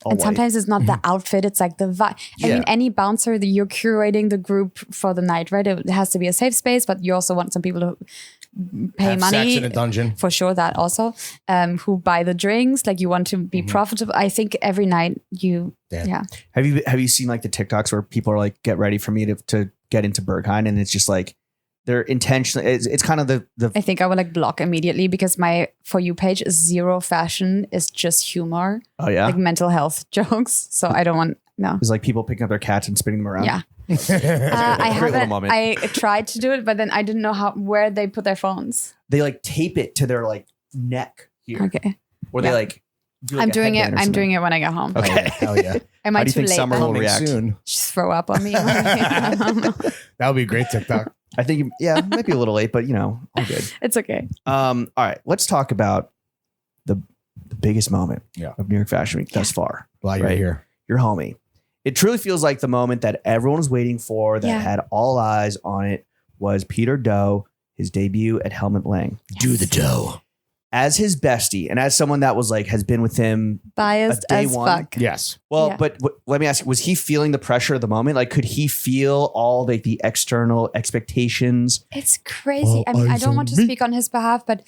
All And white. sometimes it's not the outfit, it's like the vibe. I Yeah. mean, any bouncer that you're curating the group for the night, right? It has to be a safe space, but you also want some people to pay Have sex money. in a dungeon. For sure, that also. Who buy the drinks, like you want to be profitable. I think every night you, Damn. yeah. Have you seen like the TikToks where people are like, get ready for me to get into Berghain, and it's just like they're intentionally. It's kind of the. I think I would like block immediately because my For You page is zero fashion. It's just humor. Oh yeah, like mental health jokes. So I don't want It's like people picking up their cats and spinning them around. Yeah. I tried to do it, but then I didn't know where they put their phones. They like tape it to their like neck here. Okay. Or they like. Do, like, I'm doing it when I get home. Okay. Hell yeah. Am I too late? Summer will react soon? Just throw up on me. That would be a great TikTok. I think it might be a little late, but all good. It's okay. All right, let's talk about the biggest moment of New York Fashion Week thus far. Glad you're here. Your homie. It truly feels like the moment that everyone was waiting for, that had all eyes on it, was Peter Do, his debut at Helmut Lang. Yes. Do the dough. As his bestie and as someone that was like, has been with him biased day as one. fuck. Yes. Well, but let me ask, was he feeling the pressure of the moment? Like, could he feel all like the external expectations? It's crazy. I mean, I don't want to speak on his behalf, but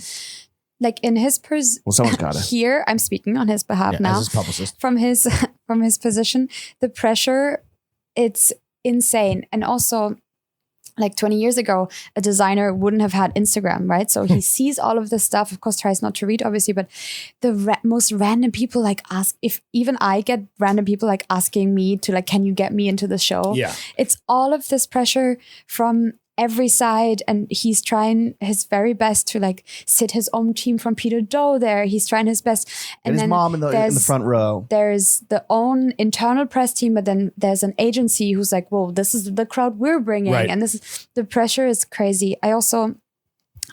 like in his someone's gotta. Here, I'm speaking on his behalf now. As his publicist. From his position, the pressure, it's insane. And also, like 20 years ago, a designer wouldn't have had Instagram, right? So he sees all of this stuff, of course, tries not to read, obviously, but the most random people like ask, if even I get random people like asking me to like, can you get me into the show? Yeah. It's all of this pressure from every side, and he's trying his very best to like sit his own team from Peter Do there. He's trying his best. And his mom in the front row. There's the own internal press team, but then there's an agency who's like, whoa, this is the crowd we're bringing. Right. And the pressure is crazy. I don't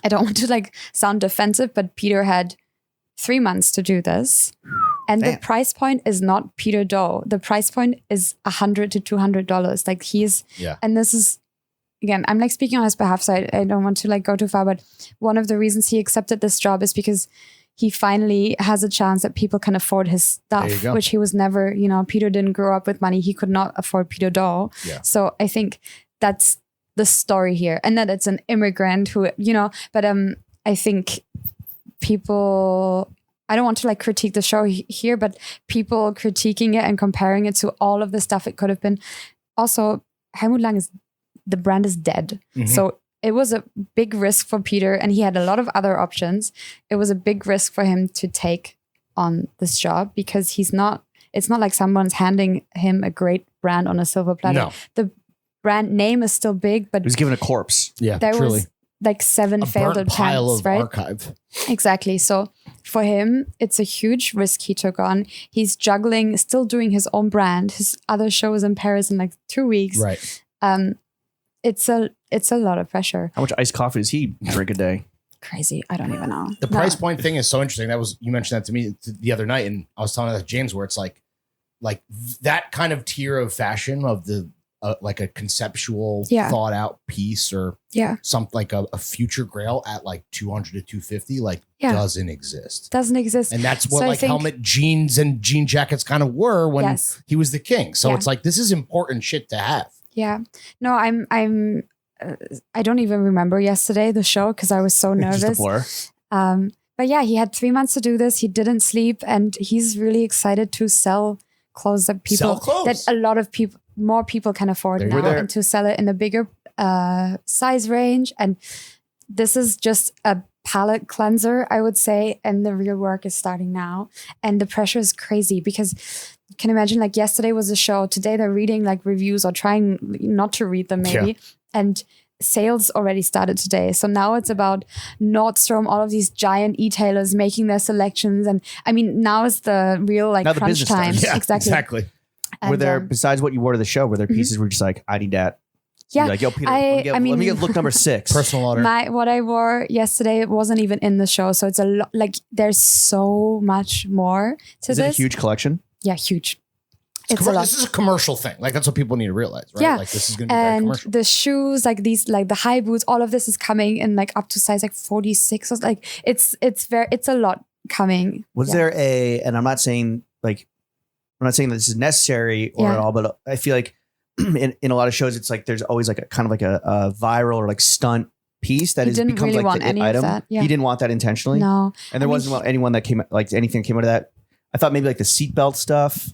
want to like sound defensive, but Peter had 3 months to do this. And the price point is not Peter Do. The price point is $100 to $200. Like and this is, again, I'm like speaking on his behalf, so I don't want to like go too far, but one of the reasons he accepted this job is because he finally has a chance that people can afford his stuff, which he was never, Peter didn't grow up with money. He could not afford Peter Do. Yeah. So I think that's the story here. And that it's an immigrant who, but I think people, I don't want to like critique the show here, but people critiquing it and comparing it to all of the stuff it could have been. Also, Helmut Lang the brand is dead. Mm-hmm. So it was a big risk for Peter, and he had a lot of other options. It was a big risk for him to take on this job because it's not like someone's handing him a great brand on a silver platter. No. The brand name is still big, but he was given a corpse. Yeah, there truly. was like 7 failed attempts, pile of right? archive. Exactly. So for him, it's a huge risk he took on. He's juggling, still doing his own brand. His other show is in Paris in like 2 weeks. Right. It's a lot of pressure. How much iced coffee does he drink a day? Crazy. I don't even know. The price point thing is so interesting. You mentioned that to me the other night, and I was telling that to James, where it's like that kind of tier of fashion of the like a conceptual thought out piece or something like a future grail at like 200 to 250 doesn't exist. And that's what helmet jeans and jean jackets kind of were when he was the king. So it's like, this is important shit to have. Yeah. No, I don't even remember yesterday, the show, because I was so nervous. Just a blur. But yeah, he had 3 months to do this. He didn't sleep, and he's really excited to sell clothes that a lot of people, more people can afford now, and to sell it in a bigger size range. And this is just a palette cleanser, I would say, and the real work is starting now. And the pressure is crazy because you can imagine, like, yesterday was a show, today they're reading like reviews or trying not to read them maybe, and sales already started today. So now it's about Nordstrom, all of these giant e-tailers making their selections, and I mean, now is the real like crunch time. Yeah, exactly. And, were there, besides what you wore to the show, were there pieces where you're just like, I need that? Yeah. You're like, yo, Peter, let me get look number 6. Personal order. What I wore yesterday wasn't even in the show. So it's a lot, like, there's so much more to this. Is it a huge collection? Yeah, huge. It's a lot. This is a commercial thing. Like, that's what people need to realize, right? Yeah. Like, this is going to be very commercial. The shoes, like these, like the high boots, all of this is coming in like up to size like 46. Or like it's a lot coming. Was there and I'm not saying that this is necessary or at all, but I feel like in a lot of shows, it's like there's always like a kind of like a viral or like stunt piece that becomes really like the item. He didn't want that intentionally. No. And there wasn't anyone that came, like anything that came out of that. I thought maybe like the seatbelt stuff,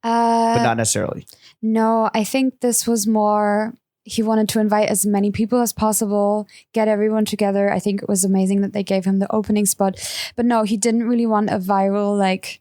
but not necessarily. No, I think this was more he wanted to invite as many people as possible, get everyone together. I think it was amazing that they gave him the opening spot. But no, he didn't really want a viral, like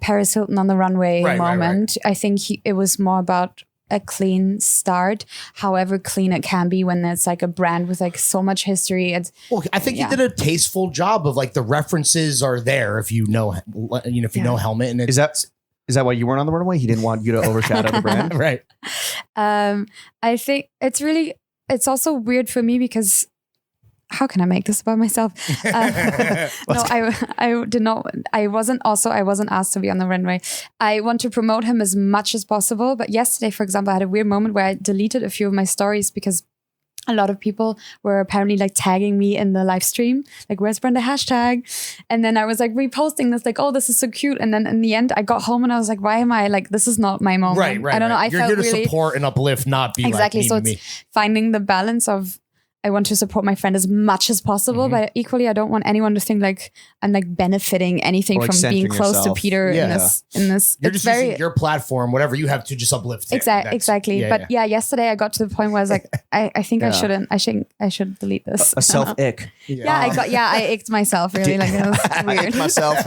Paris Hilton on the runway moment. I think it was more about a clean start, however clean it can be when there's like a brand with like so much history. Well, I think he did a tasteful job of like the references are there if you know Helmut. And is that why you weren't on the runway? He didn't want you to overshadow the brand, right? I think it's also weird for me because how can I make this about myself? No, I did not. I wasn't asked to be on the runway. I want to promote him as much as possible. But yesterday, for example, I had a weird moment where I deleted a few of my stories because a lot of people were apparently like tagging me in the live stream, like where's Brenda hashtag? And then I was like reposting this, like, oh, this is so cute. And then in the end, I got home and I was like, why am I like, this is not my moment. Right. I don't know. You're here to support and uplift, not be exactly. Like So it's finding the balance of, I want to support my friend as much as possible, but equally, I don't want anyone to think like I'm like benefiting anything from being close to Peter in this. You're just using your platform, whatever you have to just uplift. Exactly. But yesterday I got to the point where I was like, I think I should delete this. A self-ick. I icked myself really. Like it was weird. I icked myself.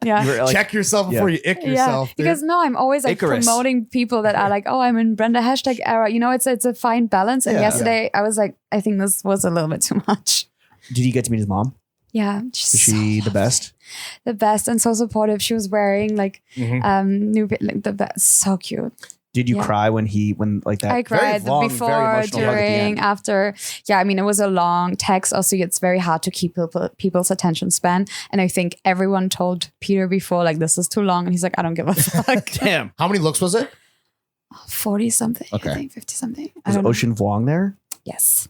Yeah. Check yourself before you ick yourself. Because I'm always like promoting people that are like, oh, I'm in Brenda hashtag era. You know, it's a fine balance. And yesterday I was like, I think this was a little bit too much. Did you get to meet his mom? Yeah. Is she the best? The best and so supportive. She was wearing like new like the best. So cute. Did you cry when like that? I cried before, during, after. Yeah, I mean, it was a long text. Also, it's very hard to keep people's attention span. And I think everyone told Peter before, like, this is too long. And he's like, I don't give a fuck. Damn. How many looks was it? 40 something. Okay. I think 50 something. Was Ocean Vuong there? Yes.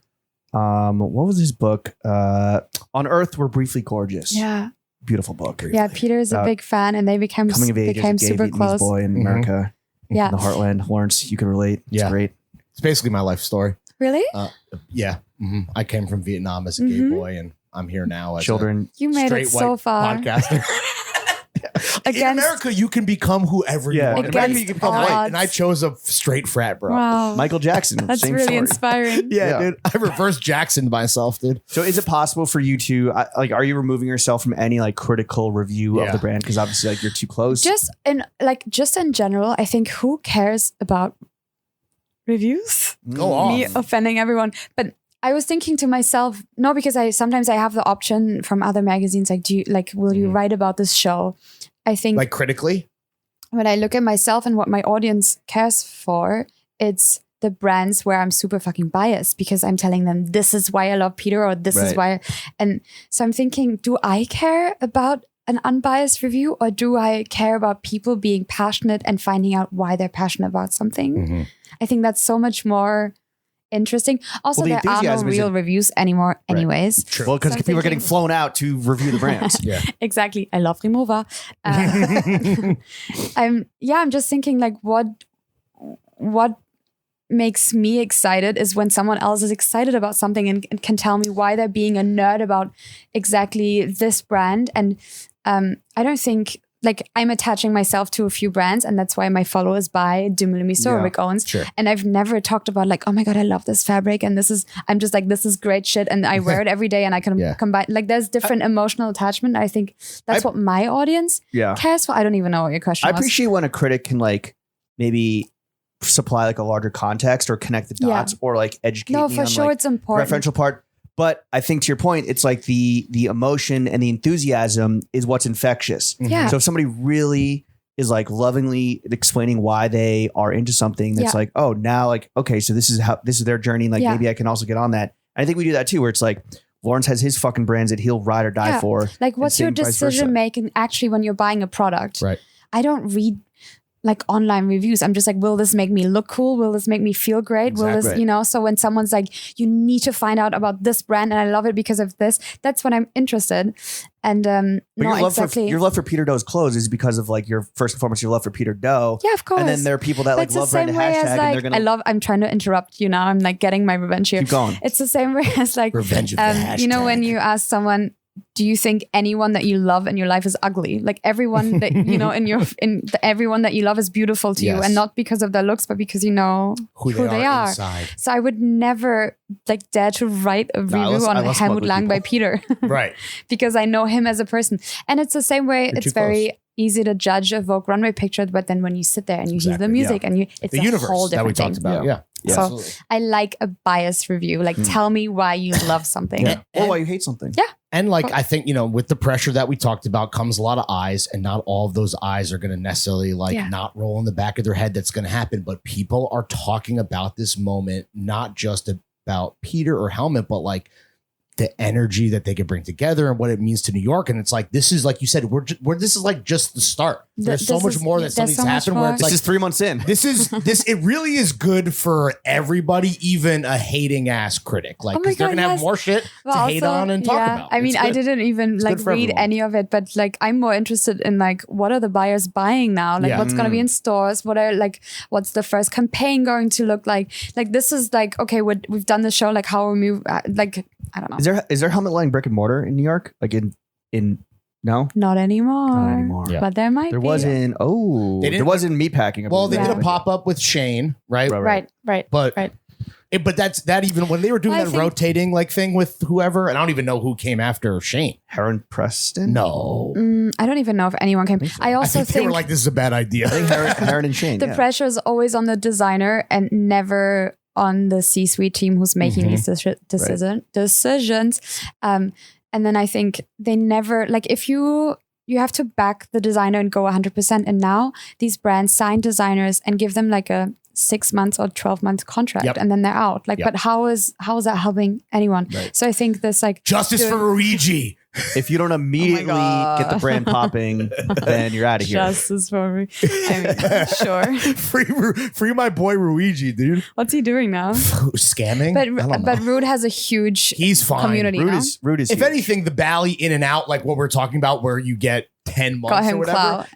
What was his book? On Earth We're Briefly Gorgeous. Yeah. Beautiful book. Yeah, Peter is a big fan, and they became super close. Boy in America. Yeah. In the heartland. Lawrence, you can relate. It's great. It's basically my life story. Really? Yeah. I came from Vietnam as a gay boy, and I'm here now as you made it so far. Podcaster. In America, you can become whoever you want. In America, you can become white. And I chose a straight frat, bro. Wow. Michael Jackson. That's same really story. inspiring. Yeah, dude. I reversed Jackson myself, dude. So is it possible for you to, like, are you removing yourself from any like critical review of the brand? Because obviously like you're too close. Just in general, I think who cares about reviews? Go on. Me offending everyone. But I was thinking to myself, no, because sometimes I have the option from other magazines, like, will you write about this show? I think like critically, when I look at myself and what my audience cares for, it's the brands where I'm super fucking biased because I'm telling them this is why I love Peter or this is why. And so I'm thinking, do I care about an unbiased review or do I care about people being passionate and finding out why they're passionate about something? I think that's so much more interesting. Also, there are no real reviews anymore anyways. True. Well, because people are getting flown out to review the brands. Exactly. I love Remova. I'm just thinking like what makes me excited is when someone else is excited about something and can tell me why they're being a nerd about exactly this brand. And I don't think like I'm attaching myself to a few brands and that's why my followers buy Du Millimiso or Rick Owens. Sure. And I've never talked about like, oh my God, I love this fabric. And I'm just like, this is great shit. And I wear it every day and I can combine, like there's different emotional attachment. I think that's what my audience cares for. I don't even know what your question was. I appreciate when a critic can like maybe supply like a larger context or connect the dots or like educate me for on sure like it's important. referential part. But I think to your point, it's like the emotion and the enthusiasm is what's infectious. Yeah. So if somebody really is like lovingly explaining why they are into something that's like, oh, now like, okay, so this is their journey. Like maybe I can also get on that. And I think we do that too, where it's like Lawrence has his fucking brands that he'll ride or die for. Like what's your decision making actually when you're buying a product? Right. I don't read like online reviews. I'm just like, will this make me look cool? Will this make me feel great? Exactly. Will this, you know, so when someone's like, you need to find out about this brand and I love it because of this, that's when I'm interested. And but your love for Peter Doe's clothes is because of like your first and foremost, your love for Peter Doe. Yeah, of course. And then there are people that like love Brenda hashtag as, like, and they're gonna I'm trying to interrupt you now. I'm like getting my revenge here. Keep going. It's the same way as like revenge of the hashtag. you know, when you ask someone, do you think anyone that you love in your life is ugly? Like everyone that you know everyone that you love is beautiful to you, and not because of their looks, but because you know who they are. Inside. So I would never like dare to write a review on Helmut Lang by Peter, right? Because I know him as a person, and it's the same way. It's very easy to judge a Vogue runway picture, but then when you sit there and you hear the music and it's the universe whole different that we talked about, So absolutely. I like a biased review. Like, tell me why you love something. Or why you hate something. Yeah. And like, I think, with the pressure that we talked about comes a lot of eyes, and not all of those eyes are going to necessarily not roll in the back of their head. That's going to happen. But people are talking about this moment, not just about Peter or Helmut, but like the energy that they can bring together and what it means to New York. And it's like, this is like you said, this is like just the start. There's so much more that needs to happen. Where it's this like, is 3 months in. It really is good for everybody, even a hating ass critic. Like, they're going to have more shit to hate on and talk about. I mean, I didn't even read any of it, but like, I'm more interested in like, what are the buyers buying now? Like, what's going to be in stores? What's the first campaign going to look like? Like, this is like, okay, we've done the show. Like, how we move, like, I don't know. Is there Helmut Lang brick and mortar in New York? Like in no? Not anymore. Not anymore. Yeah. But there might be. There was in meatpacking. Well, they did a pop-up with Shane, right? Right. But that's that even when they were doing rotating like thing with whoever, and I don't even know who came after Shane. Heron Preston? No. I don't even know if anyone came. I also think they were like, this is a bad idea. I think Heron and Shane. The pressure is always on the designer and never on the C-suite team who's making these decisions. And then I think they never, like, if you have to back the designer and go 100%. And now these brands sign designers and give them like a 6 months or 12 month contract, and then they're out. Like, but how is that helping anyone? Right. So I think this like justice for Luigi. If you don't immediately get the brand popping, then you're out of here. Justice for me. I mean, sure. Free my boy Luigi, dude. What's he doing now? Scamming? But Rude has a huge community. Rude is if huge. anything, the Bally in and out, like what we're talking about, where you get 10 months or whatever.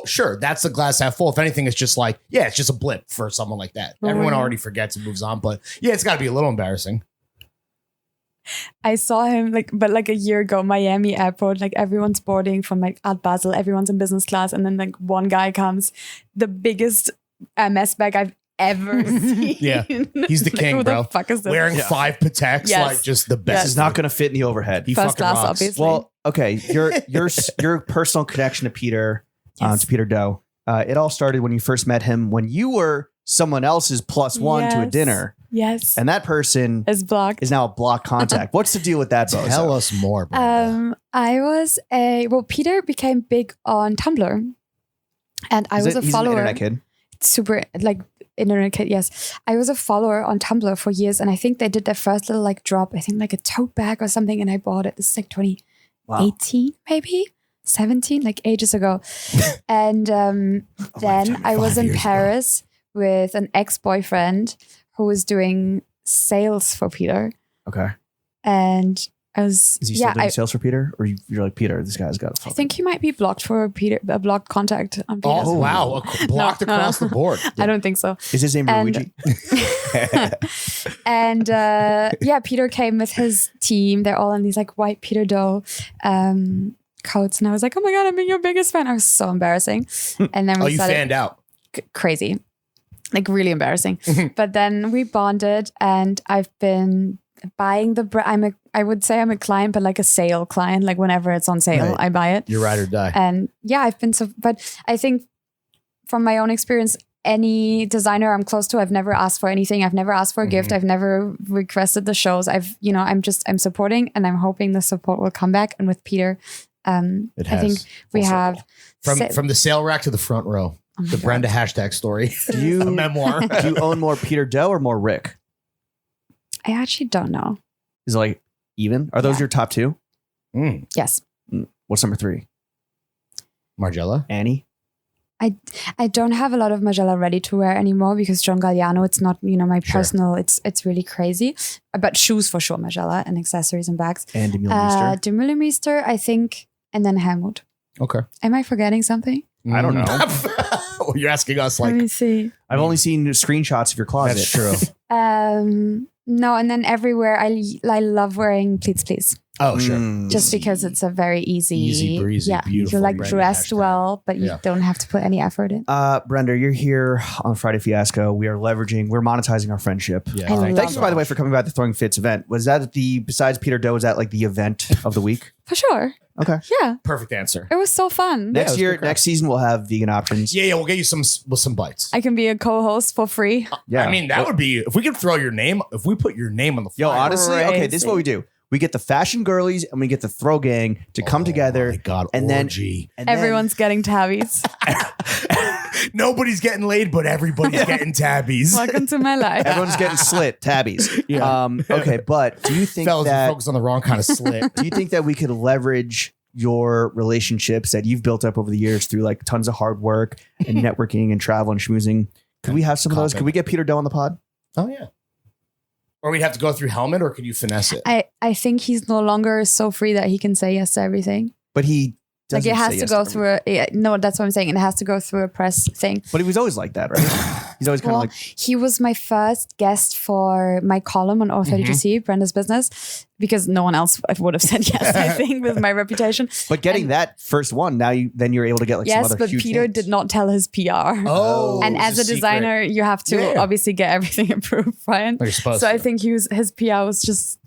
Sure. That's the glass half full. If anything, it's just like, it's just a blip for someone like that. Everyone already forgets and moves on. But it's got to be a little embarrassing. I saw him like a year ago, Miami airport, like everyone's boarding from like Art Basel, everyone's in business class. And then like one guy comes, the biggest mess bag I've ever seen. Yeah. He's the king, who bro. The fuck is this? Wearing 5 Pateks, like just the best. This is not going to fit in the overhead. He First fucking class, rocks. obviously. Well, okay. Your personal connection to Peter, to Peter Doe. It all started when you first met him, when you were someone else's +1 to a dinner. Yes. And that person is now a blocked contact. What's the deal with that, bozo? Tell us more, Brenda. Peter became big on Tumblr. And I was a he's follower. An internet kid. Super, like, internet kid, yes. I was a follower on Tumblr for years, and I think they did their first little like drop, I think like a tote bag or something, and I bought it. This is like 2018, maybe 17, like ages ago. And then I was in Paris with an ex-boyfriend who was doing sales for Peter. Okay. And I was... Is he still doing sales for Peter? Or you're like, Peter, this guy's got... I think he might be blocked for a blocked contact on Peter. Oh, wow. Blocked across the board. I don't think so. Is his name Luigi? And Peter came with his team. They're all in these like white Peter Doe coats. And I was like, oh my God, I'm your biggest fan. I was so embarrassing. And then we started... you fanned out. Crazy. Like really embarrassing. But then we bonded, and I've been buying I would say I'm a client, but like a sale client. Like whenever it's on sale, I buy it. You're ride or die. And I've been but I think from my own experience, any designer I'm close to, I've never asked for anything. I've never asked for a gift. I've never requested the shows. I'm supporting, and I'm hoping the support will come back. And with Peter, I think we have from the sale rack to the front row. The Brenda hashtag story. A memoir. Do you own more Peter Doe or more Rick? I actually don't know. Is it like even? Are those your top 2? Yes. What's number 3? Margiela? Annie? I don't have a lot of Margiela ready to wear anymore because John Galliano, it's not, my personal, it's really crazy. But shoes for sure, Margiela, and accessories and bags. And Demille Meester, I think, and then Helmut. Okay. Am I forgetting something? I don't know. You're asking us like... Let me see. I've only seen screenshots of your closet. That's true. No, and then everywhere, I love wearing pleats, please. Oh, sure. Just because it's a very easy breezy, beautiful. You're like Brenda dressed hashtag. well, but you don't have to put any effort in. Brenda, you're here on Friday Fiasco. We're monetizing our friendship. Yeah. I love Thank you, by the way, for coming by the Throwing Fits event. Was that besides Peter Doe, was that like the event of the week? For sure. Okay. Yeah. Perfect answer. It was so fun. Next it was year, good crap. next season, we'll have vegan options. Yeah, we'll get you some bites. I can be a co-host for free. Yeah. I mean, that would be if we could throw your name. If we put your name on the Yo, flyer. honestly, okay, this is what we do. We get the fashion girlies and we get the throw gang to come together. My God, and then orgy. Everyone's getting tabbies. Nobody's getting laid, but everybody's getting tabbies. Welcome to my life. everyone's getting slit tabbies. Okay, but do you think Fellas, we that focus on the wrong kind of slit. do you think that we could leverage your relationships that you've built up over the years through like tons of hard work and networking and travel and schmoozing? Could we have some of those? Could we get Peter Doe on the pod? Oh yeah. Or we'd have to go through Helmut, or could you finesse it? I think he's no longer so free that he can say yes to everything. But he Like doesn't it has say to yes go everything. through no, that's what I'm saying. It has to go through a press thing. But he was always like that, right? He's always kind of Well, like he was my first guest for my column on 032c, Brenda's business, because no one else would have said yes, I think, with my reputation. But getting that first one, then you're able to get like some Yes, other but huge Peter names. did not tell his PR. Oh, And as a it's secret. designer, you have to Yeah. obviously get everything approved, right? You're supposed So to. I think his PR was just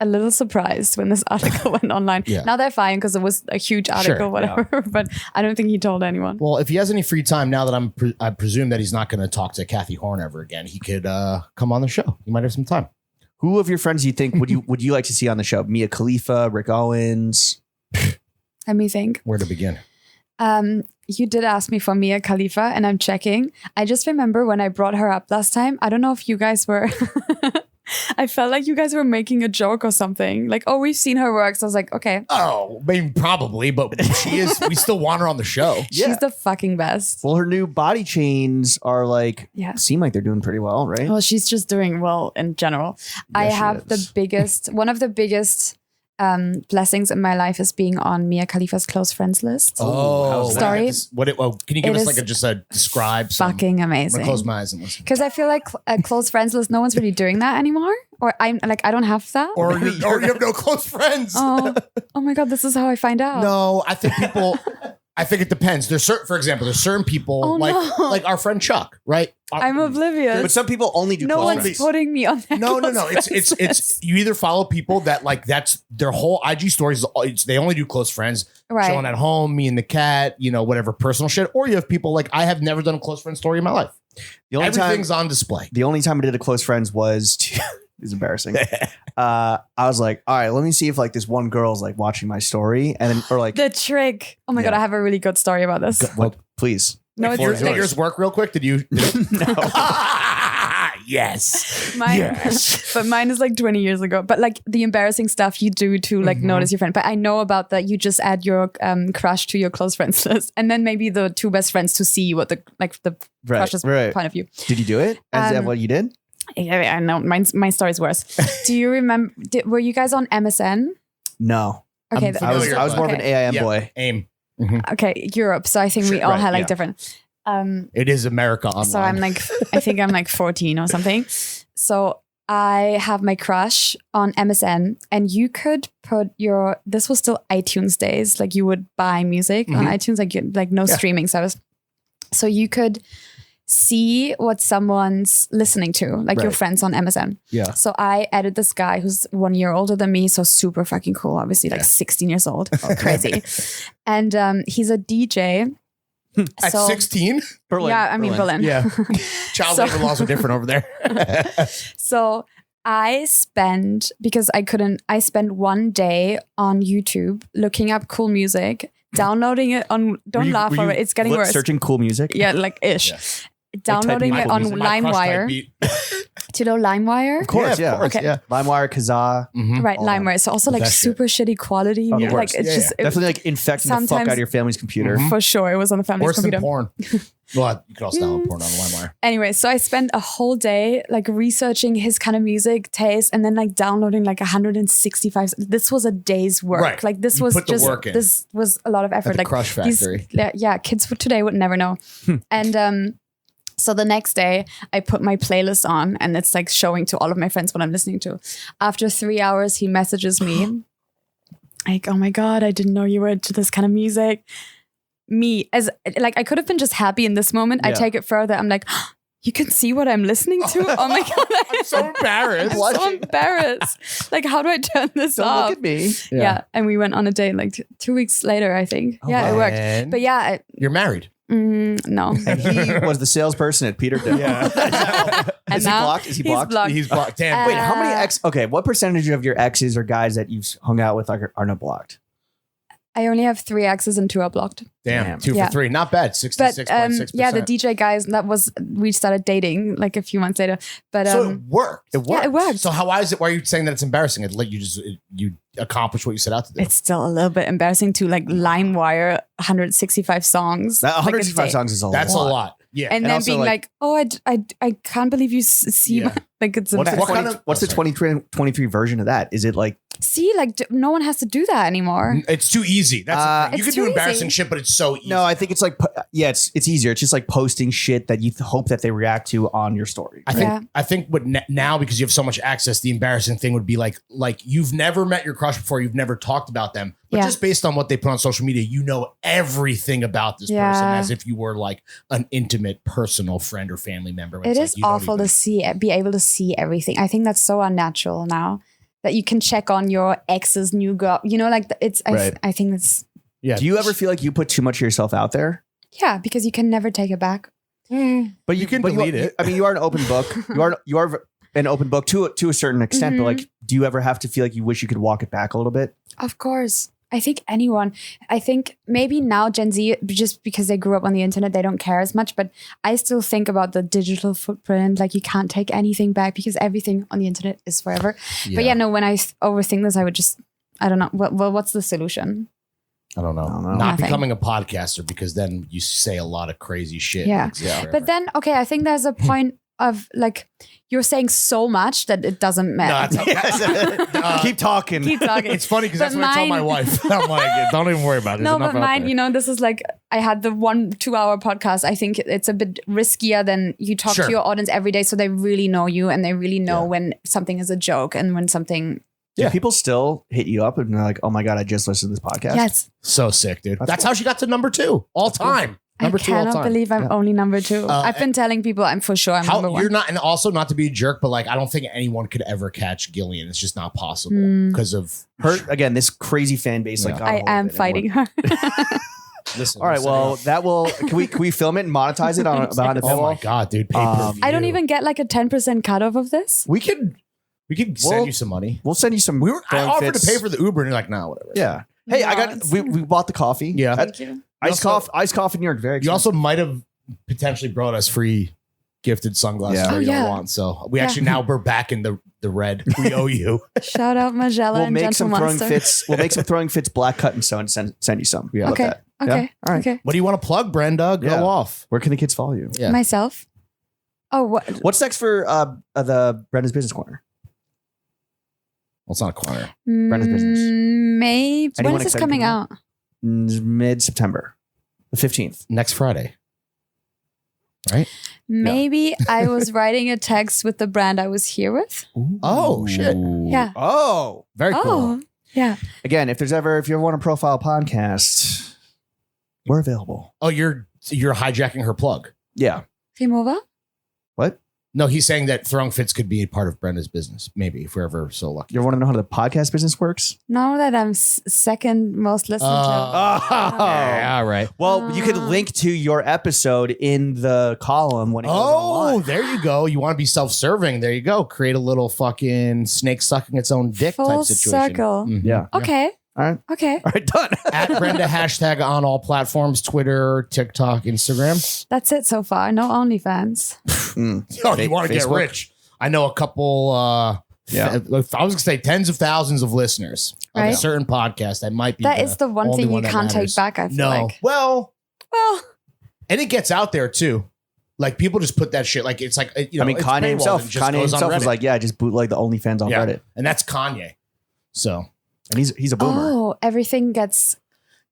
a little surprised when this article went online. Yeah. Now they're fine because it was a huge article, Sure, whatever. But I don't think he told anyone. Well, if he has any free time now that I presume that he's not going to talk to Kathy Horn ever again, he could come on the show. He might have some time. Who of your friends do you think would you like to see on the show? Mia Khalifa, Rick Owens. Let me think. Where to begin? You did ask me for Mia Khalifa, and I'm checking. I just remember when I brought her up last time. I don't know if you guys were. I felt like you guys were making a joke or something. Like, oh, we've seen her work. So I was like, okay, Oh, maybe probably, but she is. We still want her on the show. Yeah. she's the fucking best. Well, her new body chains are like Yeah. seem like they're doing pretty well, right? Well, she's just doing well in general. I Yes, she have one of the biggest blessings in my life is being on Mia Khalifa's close friends list. Oh, Story. Can you give It us is just a describe? Fucking I'm gonna amazing. close my eyes and listen. Because I feel like a close friends list, no one's really doing that anymore. Or I don't have that. Or you have no close friends. oh my God, this is how I find out. No, I think people. I think it depends. There's certain people Oh, no. like our friend Chuck, right? I'm oblivious. But some people only do no close one's friends. putting me on that. No. close friends It's list. you either follow people that like that's their whole IG stories. They only do close friends, Right. chilling at home, me and the cat, whatever personal shit. Or you have people like I have never done a close friend story in my life. The only time Everything's on display. the only time I did a close friends was to it's embarrassing. I was like, all right, let me see if like this one girl's like watching my story and then or like The trick. Oh my Yeah. God, I have a really good story about this. well, please. No, Did it's yours work real quick? Did you? Yes. mine, Yes. but mine is like 20 years ago. But like the embarrassing stuff you do to like Mhm. notice your friend. But I know about that. You just add your crush to your close friends list, and then maybe the two best friends to see what the Right, crush's right. point of view. Did you do it? Is that Um, what you did? Yeah, I know my story's worse. Do you remember? Were you guys on MSN? No. Okay, I was familiar, more of an okay. AIM Yeah. boy. AIM. Okay, Europe. So I think we Sure, all right, had like yeah. different. It is America online. So I'm like, I think I'm like 14 or something. So I have my crush on MSN, and you could put this was still iTunes days. Like you would buy music on iTunes, like no streaming service. So you could see what someone's listening to, like your Right. friends on MSN. Yeah. So I added this guy who's 1 year older than me. So super fucking cool, obviously like 16 years old. Crazy. And he's a DJ. At 16? Berlin. Yeah, I mean, Berlin. Yeah. Child So- labor laws are different over there. So I spent 1 day on YouTube looking up cool music, downloading it on, don't laugh Were over you it, it's getting worse. Searching cool music. Yeah, like ish. Yeah. Downloading it Michael on music. My crush type LimeWire. beat. Do you know LimeWire? Of course, Yeah, yeah. of course, Okay. yeah. LimeWire, Kazaa. Mhm. Right, all that. LimeWire. So also like That shit. super shitty quality. Oh, the like worst. it's Yeah, just it- Definitely like infecting the fuck sometimes- out of your family's computer. for sure. It was on the family's Worse than computer. porn. Well, you could also download porn on LimeWire. Anyway, so I spent a whole day like researching his kind of music taste and then like downloading like 165. This was a day's work. Right. Like this You was put the just, work in. this was a lot of effort. At the like Crush these- Factory. yeah, kids for today would never know. And so the next day I put my playlist on and it's like showing to all of my friends what I'm listening to. After 3 hours, he messages me like, oh my God, I didn't know you were into this kind of music. Me, as like, I could have been just happy in this moment. I take it further. I'm like, you can see what I'm listening to? Oh my God. I'm so embarrassed. I'm so embarrassed. Like, how do I turn this Don't off? look at me. Yeah. And we went on a date like 2 weeks later, I think. It worked. But yeah. You're married. No. And he was the salesperson at Peter Dill. Yeah. Is he blocked? Is he blocked? He's blocked. Damn. Wait, how many okay, what percentage of your exes or guys that you've hung out with are not blocked? I only have 3 exes and 2 are blocked. Damn. 2 for 3. Not bad. 66.6%. Yeah, the DJ guys, we started dating like a few months later. But so it worked. Yeah, it worked. So why are you saying that it's embarrassing? It like you accomplished what you set out to do. It's still a little bit embarrassing to like LimeWire 165 songs. That 165 songs is a lot. That's a lot. Yeah. And then being like, oh, I can't believe you see my, like it's what's embarrassing. what's the 2023 version of that? Is it like no one has to do that anymore. It's too easy. That's you can do embarrassing easy. shit, but it's so easy. No, I think it's like it's easier. It's just like posting shit that you hope that they react to on your story. I think what now, because you have so much access, the embarrassing thing would be like you've never met your crush before, you've never talked about them, but just based on what they put on social media, you know everything about this person as if you were like an intimate personal friend or family member. It is awful to be able to see everything. I think that's so unnatural now that you can check on your ex's new girl. You know, like it's. Right. I think it's. Yeah. Do you ever feel like you put too much of yourself out there? Yeah, because you can never take it back. But you can delete it. I mean, you are an open book. You are an open book to a certain extent. But like, do you ever have to feel like you wish you could walk it back a little bit? Of course. I think anyone. I think maybe now Gen Z, just because they grew up on the internet, they don't care as much. But I still think about the digital footprint. Like you can't take anything back because everything on the internet is forever. Yeah. But yeah, no, when I overthink this, I would just, I don't know. Well, what's the solution? I don't know. Not Nothing. Becoming a podcaster, because then you say a lot of crazy shit. Yeah. But then, okay, I think there's a point of like, you're saying so much that it doesn't matter. No, keep talking. Keep talking. It's funny because that's what I tell my wife. I'm like, don't even worry about it. No, but mine, you know, this is like, I had the 1-2 hour podcast. I think it's a bit riskier than you talk to your audience every day. So they really know you and they really know when something is a joke and when something. Do people still hit you up and they're like, oh my God, I just listened to this podcast? Yes. So sick, dude. That's how she got to number 2 all time. Number 2 all time. I cannot believe I'm only number 2. I've been telling people I'm for sure I'm number 1. You're not, and also not to be a jerk, but like I don't think anyone could ever catch Gillian. It's just not possible because of her. Again, this crazy fan base. Like I am fighting her. Listen, all right, well, that will. Can we film it and monetize it on behind the paywall? Oh my God, dude! Pay-per-view. I don't even get like a 10% cut off of this. We could send you some money. We'll send you some. I offered to pay for the Uber, and you're like, nah, whatever. Yeah. Hey, we bought the coffee. Yeah. Thank you. Iced coffee in New York. Very expensive. You also might have potentially brought us free gifted sunglasses that you don't want. So we actually now we're back in the red. We owe you. Shout out Magella and Gentle Monster. We'll make some throwing fits black cut and sew and send you some. Yeah. Okay. Okay. Yeah? All right. Okay. What do you want to plug, Brenda? Go off. Where can the kids follow you? Yeah. Myself. Oh, what's next for the Brenda's Business Corner? Well, it's not a corner. Brenda's Business. Maybe. When is this coming out? Mid-September, the 15th. Next Friday. Right? Maybe I was writing a text with the brand I was here with. Ooh. Oh, shit. Yeah. Oh, very cool. Yeah. Again, if you ever want to profile a podcast, we're available. Oh, you're hijacking her plug. Yeah. Remova? What? No, he's saying that throwing fits could be a part of Brenda's business. Maybe if we're ever so lucky. You want to know how the podcast business works? Now that I'm second most listened to. Yeah, all right. Well, you could link to your episode in the column when it goes online. There you go. You want to be self-serving. There you go. Create a little fucking snake sucking its own dick Full type situation. circle. Mm-hmm. Yeah. Okay. All right. Okay. All right, done. At Brenda, hashtag on all platforms, Twitter, TikTok, Instagram. That's it so far. No OnlyFans. Oh, you want to get rich. I know a couple, I was going to say tens of thousands of listeners of a certain podcast. That might be that is the one thing you can't take back, I feel like. Well. And it gets out there too. Like people just put that shit. Like it's like, you know, I mean, Kanye himself was like, just bootleg the OnlyFans on Reddit. And that's Kanye. So. And he's a boomer. Oh, everything gets.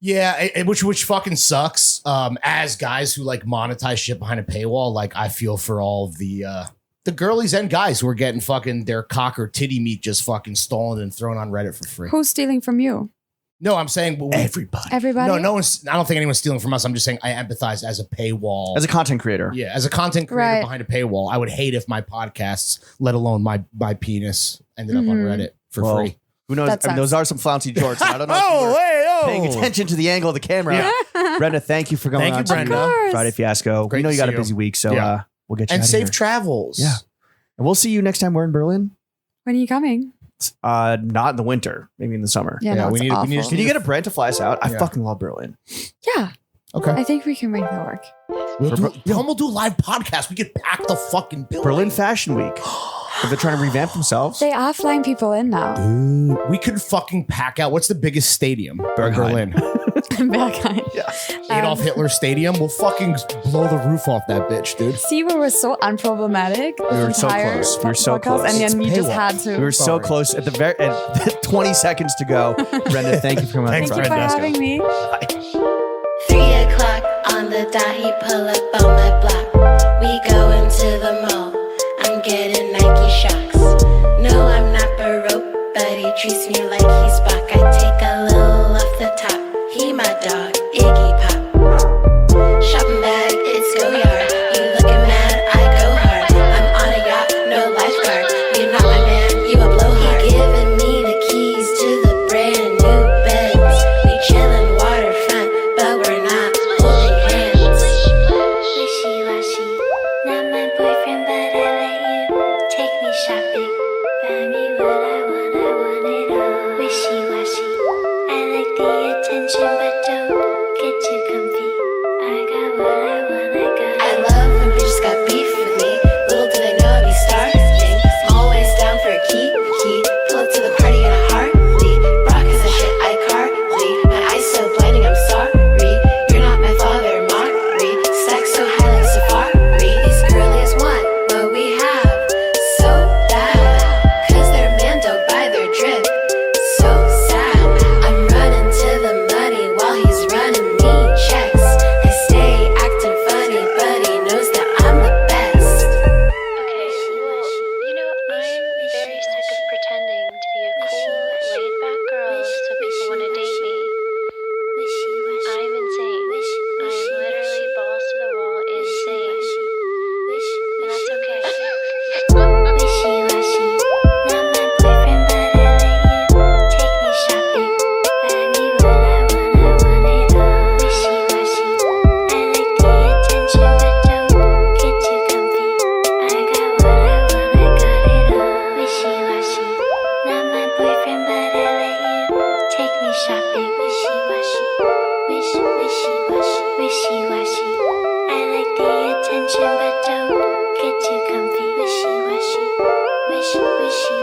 Yeah, which fucking sucks. As guys who like monetize shit behind a paywall, like I feel for all of the girlies and guys who are getting fucking their cock or titty meat just fucking stolen and thrown on Reddit for free. Who's stealing from you? No, I'm saying Everybody. Everybody. No one's. I don't think anyone's stealing from us. I'm just saying I empathize as a paywall. As a content creator. Yeah, as a content creator behind a paywall, I would hate if my podcasts, let alone my penis, ended up on Reddit for free. Who knows? I mean, those are some flouncy jorts. I don't know. Paying attention to the angle of the camera. Yeah. Brenda, thank you for coming on. Thank you, Brenda. Friday Fiasco. Great We know you got a to see busy week, so we'll get you and out of safe here. travels. Yeah. And we'll see you next time we're in Berlin. When are you coming? Not in the winter, maybe in the summer. Yeah, no, we need awful. to Can you get a Brent to fly us out? I fucking love Berlin. Yeah. Okay. I think we can make that work. We'll do a live podcast. We could pack the fucking building. Berlin Fashion Week. If they're trying to revamp themselves. They are flying people in now. Dude, we could fucking pack out. What's the biggest stadium? Berlin. Berghain. Yeah. Adolf Hitler Stadium. We'll fucking blow the roof off that bitch, dude. See, we were so unproblematic. We were so close. We were so close. And then you just paywall. had to. We were so close at at 20 seconds to go. Brenda, thank you for coming on. Thank you for having me. 3 o'clock on the dot, he pull up on my block. We go into the mall. I'm getting Nike shocks. No, I'm not Baroque, but he treats me like he's Bach. I take a little off the top. He my dog, Iggy Pop. Shopping bag, it's go yard. You looking mad, I go hard. I'm on a yacht, no lifeguard. You're not my man, you a blowhard. He giving me the keys to the brand new Benz. We chillin' waterfront, but we're not holding hands. Wishy-washy, not my boyfriend, but I let you take me shopping. Buy me what I want it all. Wishy-washy, I like the attention, but don't get too comfy. I got what I want, I got it. I love when bitches got beef with me. Little do they know I be starving. Always down for a key. Pull up to the party in a heartbeat. Rock is a shit iCarly. My eyes so blinding, I'm sorry. You're not my father, Mari. Sex so high like safari. These girlies want what we have so bad. Cause their man don't buy their drip. So sad. I'm running to the money while he's running me checks. I stay acting funny, but he knows that I'm the best. Okay, you know, I'm very sick of pretending to be a cool, laid-back girl so people want to date me. I'm insane. I'm literally balls to the wall insane. And that's okay. Wishy-washy, not my boyfriend, but I let you take me shopping. Buy me what I want it all. Wishy-washy, I like the attention, but don't get too comfy. I got what I want, I got it all. Wishy-washy, not my boyfriend, but I let you take me shopping. Wishy-washy, wishy-washy, I like the attention, but don't get too comfy. Wishy-washy, wishy-washy.